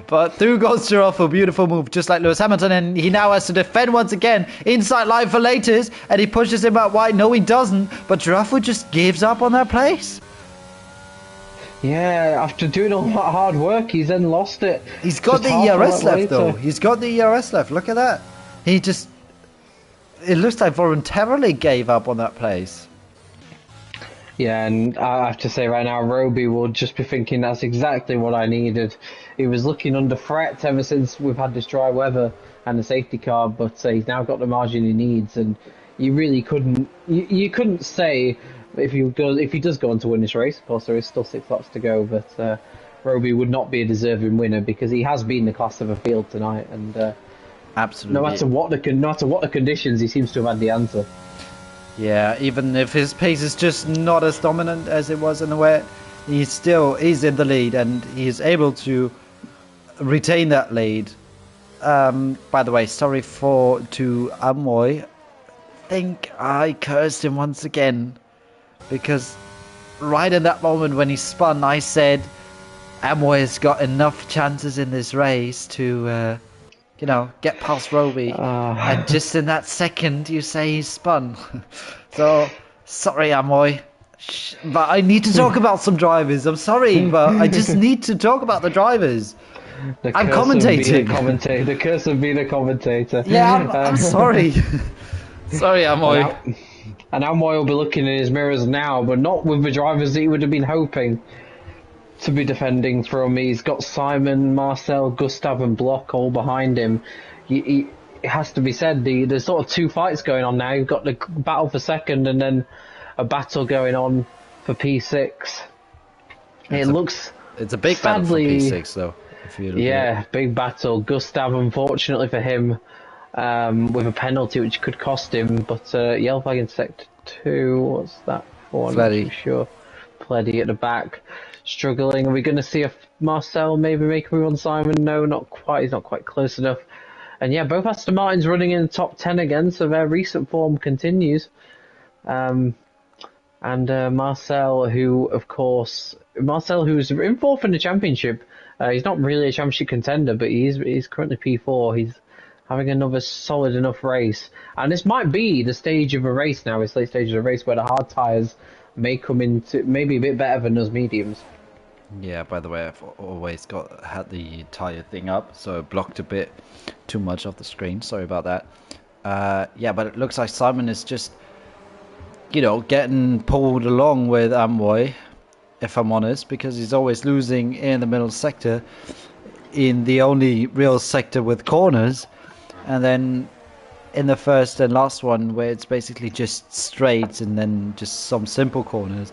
But through goes Giraffu, beautiful move, just like Lewis Hamilton, and he now has to defend once again. Inside line for Laters, and he pushes him out wide. No, he doesn't, but Giraffu just gives up on that place. Yeah, after doing all that hard work, he's then lost it. He's got the ERS left, though. He's got the ERS left. Look at that. He just... It looks like voluntarily gave up on that place. Yeah, and I have to say right now, Roby will just be thinking that's exactly what I needed. He was looking under threat ever since we've had this dry weather and the safety car, but he's now got the margin he needs, and you really couldn't. You couldn't say if he does go on to win this race. Of course, there is still 6 laps to go, but Roby would not be a deserving winner because he has been the class of a field tonight, and absolutely, no matter what the conditions, he seems to have had the answer. Yeah, even if his pace is just not as dominant as it was in the wet, he's in the lead and he's able to retain that lead. By the way, sorry to Amoy. I think I cursed him once again because right in that moment when he spun, I said Amoy has got enough chances in this race to get past Roby. And just in that second, you say he spun. So, sorry, Amoy. But I need to talk about some drivers. I'm sorry, but I just need to talk about the drivers. I'm commentating. The curse of being a commentator. Yeah, I'm sorry. Sorry, Amoy. And Amoy will be looking in his mirrors now, but not with the drivers that he would have been hoping to be defending from. He's got Simon, Marcel, Gustav and Block all behind him. It has to be said, there's sort of 2 fights going on now. You've got the battle for second and then a battle going on for P6. It's a big battle for P6 though. Yeah, big battle. Gustav, unfortunately for him, with a penalty which could cost him, but yellow flag in sector 2, what's that for? I'm not too sure. Pleddy at the back. Struggling. Are we going to see a Marcel maybe make a move on Simon? No, not quite. He's not quite close enough. And yeah, both Aston Martins running in the top 10 again, so their recent form continues. And Marcel, who's in 4th in the championship. He's not really a championship contender, but he's currently P4. He's having another solid enough race. And this might be the stage of a race now, this late stage of a race where the hard tyres may come into maybe a bit better than those mediums. Yeah, by the way, I've always had the tire thing up, so it blocked a bit too much of the screen. Sorry about that. Yeah, but it looks like Simon is just, getting pulled along with Amway, if I'm honest, because he's always losing in the middle sector, in the only real sector with corners, and then in the first and last one where it's basically just straight and then just some simple corners,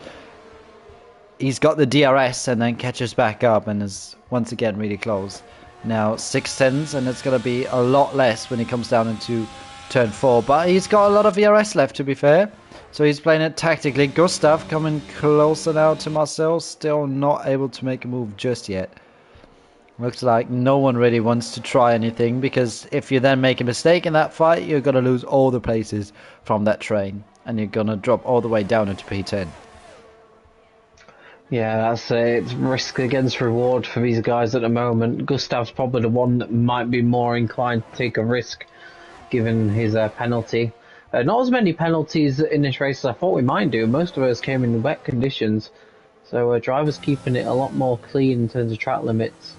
he's got the DRS and then catches back up and is once again really close. Now 6/10s, and it's going to be a lot less when he comes down into turn 4, but he's got a lot of ERS left, to be fair, so he's playing it tactically. Gustav coming closer now to Marcel, still not able to make a move just yet. Looks like no one really wants to try anything, because if you then make a mistake in that fight, you're going to lose all the places from that train, and you're going to drop all the way down into P10. Yeah, that's it. It's risk against reward for these guys at the moment. Gustav's probably the one that might be more inclined to take a risk, given his penalty. Not as many penalties in this race as I thought we might do. Most of us came in wet conditions, so drivers keeping it a lot more clean in terms of track limits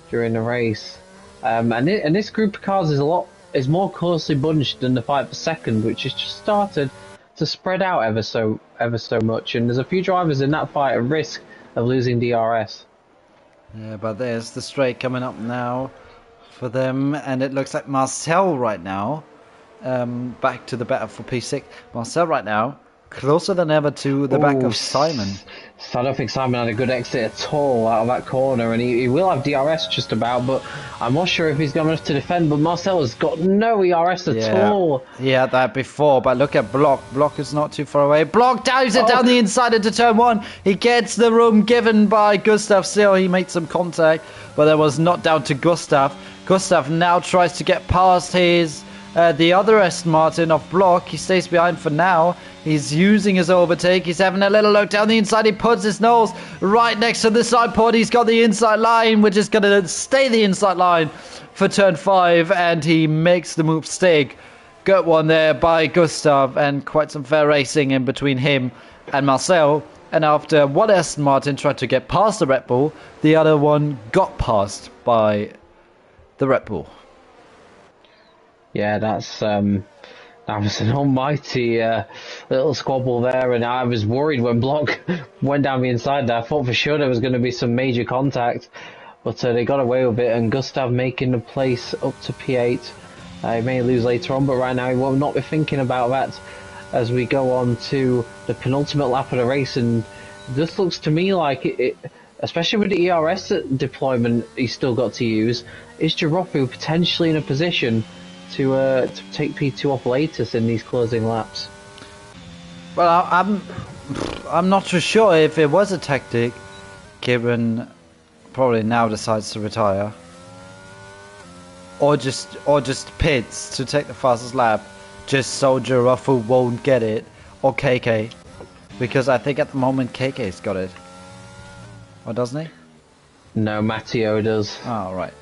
during the race. And this group of cars is more closely bunched than the fight for second, which has just started to spread out ever so much. And there's a few drivers in that fight at risk of losing DRS. Yeah, but there's the straight coming up now for them, and it looks like Marcel right now, back to the battle for P6. Marcel right now, closer than ever to the back of Simon. So I don't think Simon had a good exit at all out of that corner, and he will have DRS just about, but I'm not sure if he's got enough to defend. But Marcel has got no ERS at all. He had that before, but look at Block. Block is not too far away. Block dives it down the inside into turn 1. He gets the room given by Gustav still. He made some contact, but that was not down to Gustav. Gustav now tries to get past his the other Aston Martin of Block. He stays behind for now. He's using his overtake. He's having a little look down the inside. He puts his nose right next to the side pod. He's got the inside line, which is going to stay the inside line for turn 5. And he makes the move stick. Good one there by Gustav. And quite some fair racing in between him and Marcel. And after one Aston Martin tried to get past the Red Bull, the other one got passed by the Red Bull. Yeah, that was an almighty little squabble there, and I was worried when Block went down the inside there. I thought for sure there was going to be some major contact, but they got away with it, and Gustav making the place up to P8. He may lose later on, but right now he will not be thinking about that as we go on to the penultimate lap of the race, and this looks to me like it especially with the ERS deployment he's still got to use, is Giroffu potentially in a position to take P2 off latest in these closing laps? Well, I'm not too sure if it was a tactic. Kieran probably now decides to retire, or just pits to take the fastest lap, just so Giroffu won't get it, or KK, because I think at the moment KK's got it, or doesn't he? No, Matteo does. Oh, right.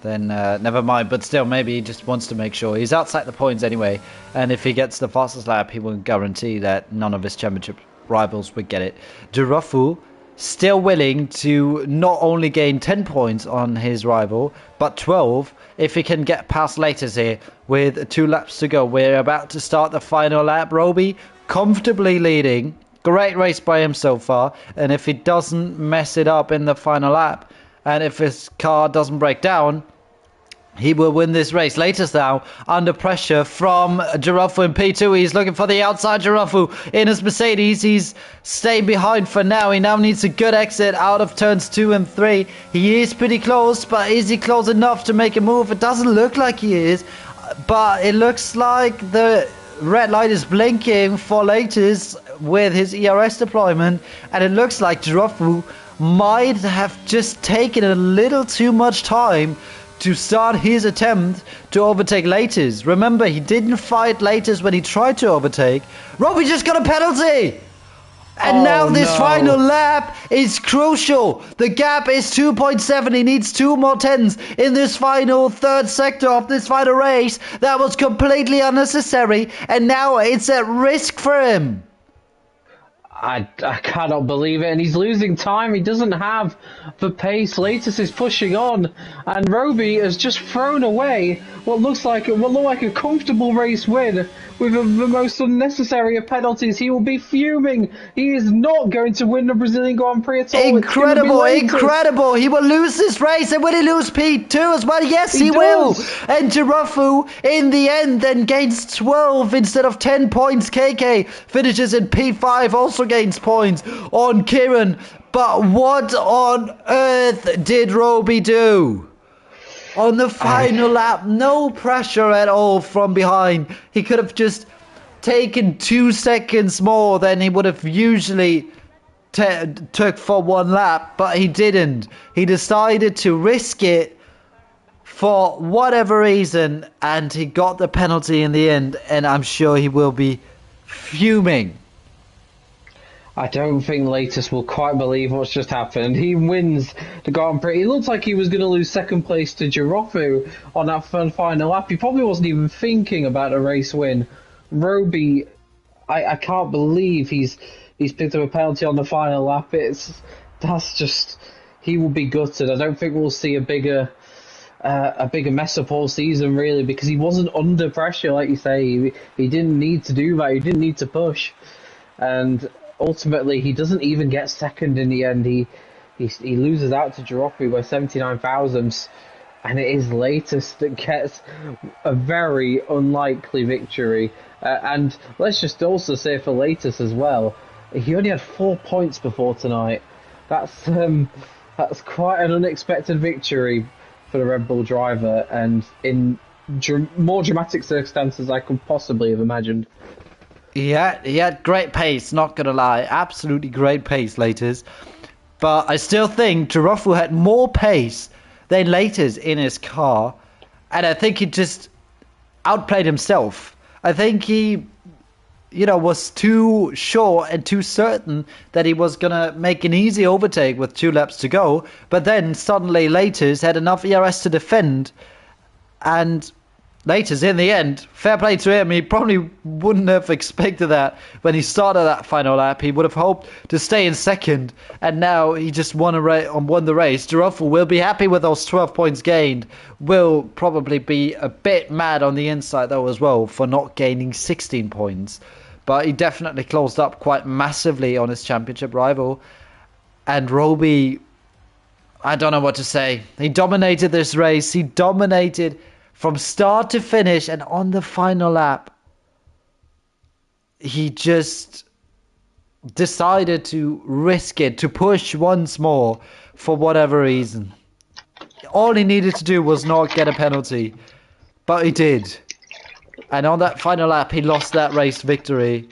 Then never mind, but still, maybe he just wants to make sure. He's outside the points anyway, and if he gets the fastest lap, he will guarantee that none of his championship rivals would get it. Giroffu still willing to not only gain 10 points on his rival, but 12 if he can get past latest here with 2 laps to go. We're about to start the final lap. Roby comfortably leading. Great race by him so far, and if he doesn't mess it up in the final lap, and if his car doesn't break down, he will win this race. Latest now, under pressure from Giroffu in P2. He's looking for the outside Giroffu in his Mercedes. He's staying behind for now. He now needs a good exit out of turns 2 and 3. He is pretty close, but is he close enough to make a move? It doesn't look like he is, but it looks like the red light is blinking for latest with his ERS deployment, and it looks like Giroffu might have just taken a little too much time to start his attempt to overtake latest. Remember, he didn't fight latest when he tried to overtake. Robbie just got a penalty! And now this final lap is crucial. The gap is 2.7. He needs 2 more tens in this final third sector of this final race. That was completely unnecessary, and now it's at risk for him. I cannot believe it, and he's losing time. He doesn't have the pace. Latest is pushing on, and Roby has just thrown away what looked like a comfortable race win with the most unnecessary of penalties. He will be fuming. He is not going to win the Brazilian Grand Prix at all. Incredible! He will lose this race, and will he lose P2 as well? Yes, he will. And Giroffu, in the end, then gains 12 instead of 10 points. KK finishes in P5, also gains points on Kieran. But what on earth did Roby do? On the final lap, no pressure at all from behind. He could have just taken 2 seconds more than he would have usually took for one lap, but he didn't. He decided to risk it for whatever reason, and he got the penalty in the end, and I'm sure he will be fuming. I don't think Latest will quite believe what's just happened. He wins the Grand Prix. It looked like he was going to lose second place to Giroffu on that final lap. He probably wasn't even thinking about a race win. Roby, I can't believe he's picked up a penalty on the final lap. That's just, he will be gutted. I don't think we'll see a bigger mess up all season, really, because he wasn't under pressure, like you say. He didn't need to do that. He didn't need to push, and ultimately he doesn't even get second in the end. He loses out to Giroffi by 79 thousandths, and it is Latest that gets a very unlikely victory. And let's just also say for Latest as well, he only had 4 points before tonight. That's quite an unexpected victory for the Red Bull driver, and in more dramatic circumstances I could possibly have imagined. Yeah, he had great pace, not gonna lie. Absolutely great pace, Laters. But I still think Giroffu had more pace than Laters in his car, and I think he just outplayed himself. I think he, was too sure and too certain that he was gonna make an easy overtake with 2 laps to go, but then suddenly Laters had enough ERS to defend, and Laters, in the end, fair play to him. He probably wouldn't have expected that when he started that final lap. He would have hoped to stay in second, and now he just won the race. Giroffu will be happy with those 12 points gained. Will probably be a bit mad on the inside, though, as well, for not gaining 16 points. But he definitely closed up quite massively on his championship rival. And Roby, I don't know what to say. He dominated this race. He dominated from start to finish, and on the final lap, he just decided to risk it, to push once more for whatever reason. All he needed to do was not get a penalty, but he did. And on that final lap, he lost that race victory.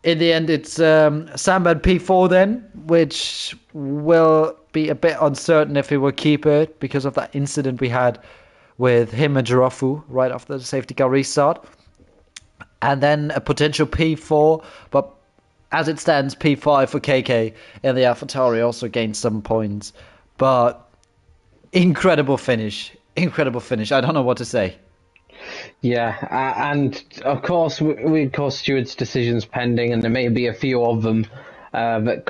In the end, it's Samba P4 then, which will be a bit uncertain if he will keep it because of that incident we had with him and Giroffu right after the safety car restart. And then a potential P4, but as it stands, P5 for KK, and the AlphaTauri also gained some points. But incredible finish. Incredible finish. I don't know what to say. Yeah, and of course, of course, Stewart's decisions pending, and there may be a few of them that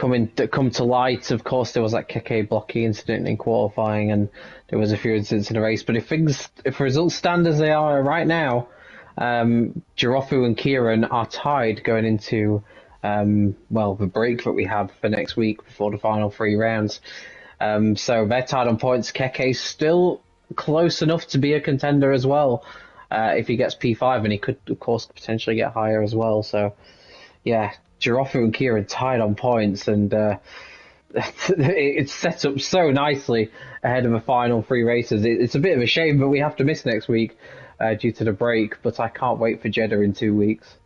come to light. Of course, there was that Keke Blocky incident in qualifying, and there was a few incidents in the race. But if results stand as they are right now, Giroffu and Kieran are tied going into the break that we have for next week before the final 3 rounds. So they're tied on points. Keke's still close enough to be a contender as well. If he gets P5, and he could, of course, potentially get higher as well. So, yeah, Giroffu and Kieran tied on points, and it's set up so nicely ahead of the final 3 races. It's a bit of a shame, but we have to miss next week due to the break. But I can't wait for Jeddah in 2 weeks.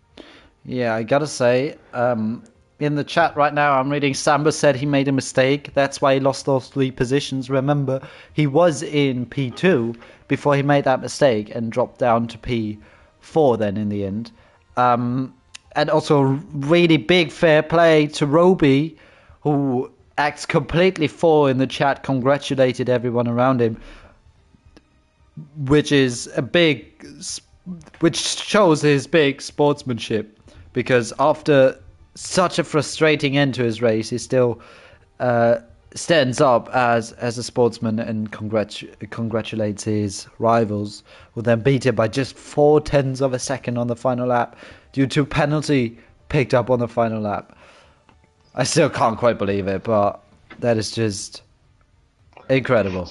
Yeah, I gotta say, in the chat right now, I'm reading Samba said he made a mistake. That's why he lost those 3 positions. Remember, he was in P2 before he made that mistake and dropped down to P4 then in the end. And also really big fair play to Roby, who acts completely full in the chat, congratulated everyone around him, which shows his big sportsmanship, because after such a frustrating end to his race, he still stands up as a sportsman and congratulates his rivals, who then beat him by just 0.4 of a second on the final lap due to a penalty picked up on the final lap. I still can't quite believe it, but that is just incredible.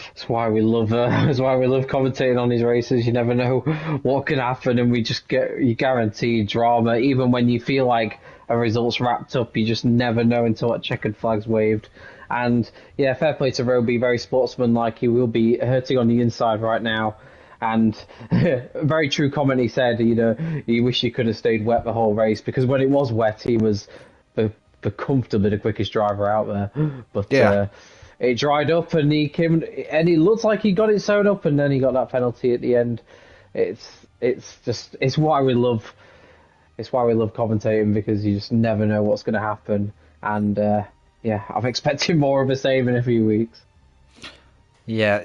That's why we love. That's why we love commentating on these races. You never know what can happen, and you guaranteed drama. Even when you feel like a result's wrapped up, you just never know until that checkered flag's waved. And yeah, fair play to Roby, very sportsmanlike. He will be hurting on the inside right now. And very true comment he said, he wished he could have stayed wet the whole race, because when it was wet, he was the comfortably the quickest driver out there. But Yeah. it dried up, and he came, and it looks like he got it sewn up, and then he got that penalty at the end. It's why we love. It's why we love commentating, because you just never know what's going to happen. And yeah, I'm expecting more of the same in a few weeks. Yeah,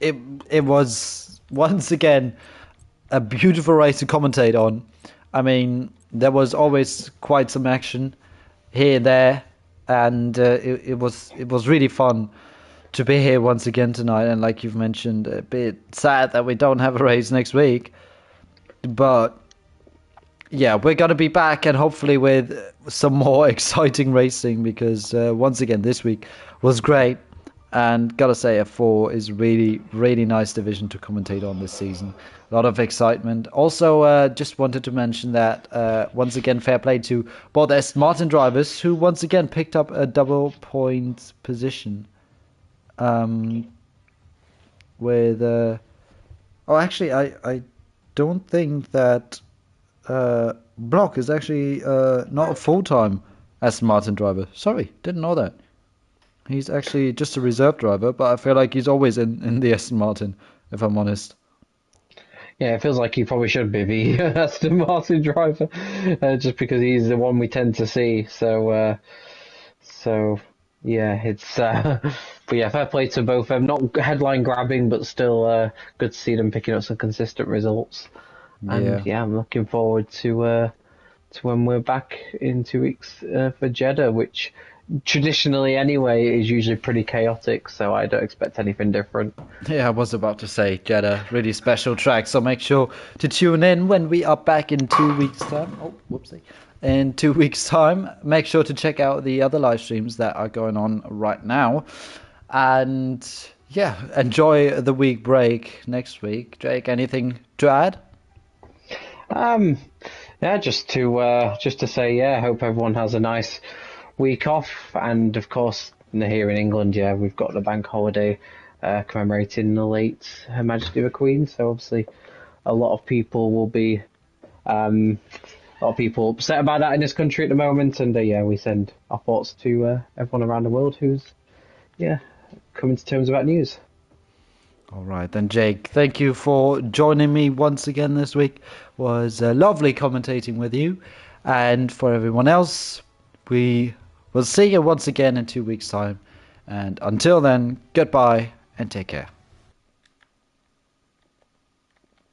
it was once again a beautiful race to commentate on. I mean, there was always quite some action here and there, and it was really fun to be here once again tonight. And like you've mentioned, a bit sad that we don't have a race next week, but yeah, we're gonna be back, and hopefully with some more exciting racing, because once again this week was great. And gotta say, F4 is really, really nice division to commentate on this season. A lot of excitement. Also, just wanted to mention that once again, fair play to both Aston Martin drivers, who once again picked up a double point position. With oh, actually, I don't think that Block is actually not a full-time Aston Martin driver. Sorry, didn't know that. He's actually just a reserve driver, but I feel like he's always in the Aston Martin, if I'm honest. Yeah, it feels like he probably should be the Aston Martin driver, just because he's the one we tend to see. So yeah, it's but yeah, fair play to both of them. Not headline grabbing, but still good to see them picking up some consistent results. And Yeah. yeah, I'm looking forward to when we're back in 2 weeks for Jeddah, which traditionally anyway is usually pretty chaotic. So I don't expect anything different. Yeah, I was about to say, Jeddah, really special track. So make sure to tune in when we are back in 2 weeks' time. Oh, whoopsie. In 2 weeks' time, make sure to check out the other live streams that are going on right now. And yeah, enjoy the week break next week. Jake, anything to add? Um, yeah, just to say, yeah, I hope everyone has a nice week off, and of course, here in England, yeah, we've got the bank holiday commemorating the late Her Majesty the Queen. So obviously, a lot of people will be, a lot of people upset about that in this country at the moment, and yeah, we send our thoughts to everyone around the world who's, yeah, coming to terms with that news. All right, then, Jake, thank you for joining me once again this week. It was lovely commentating with you. And for everyone else, we will see you once again in 2 weeks' time. And until then, goodbye and take care.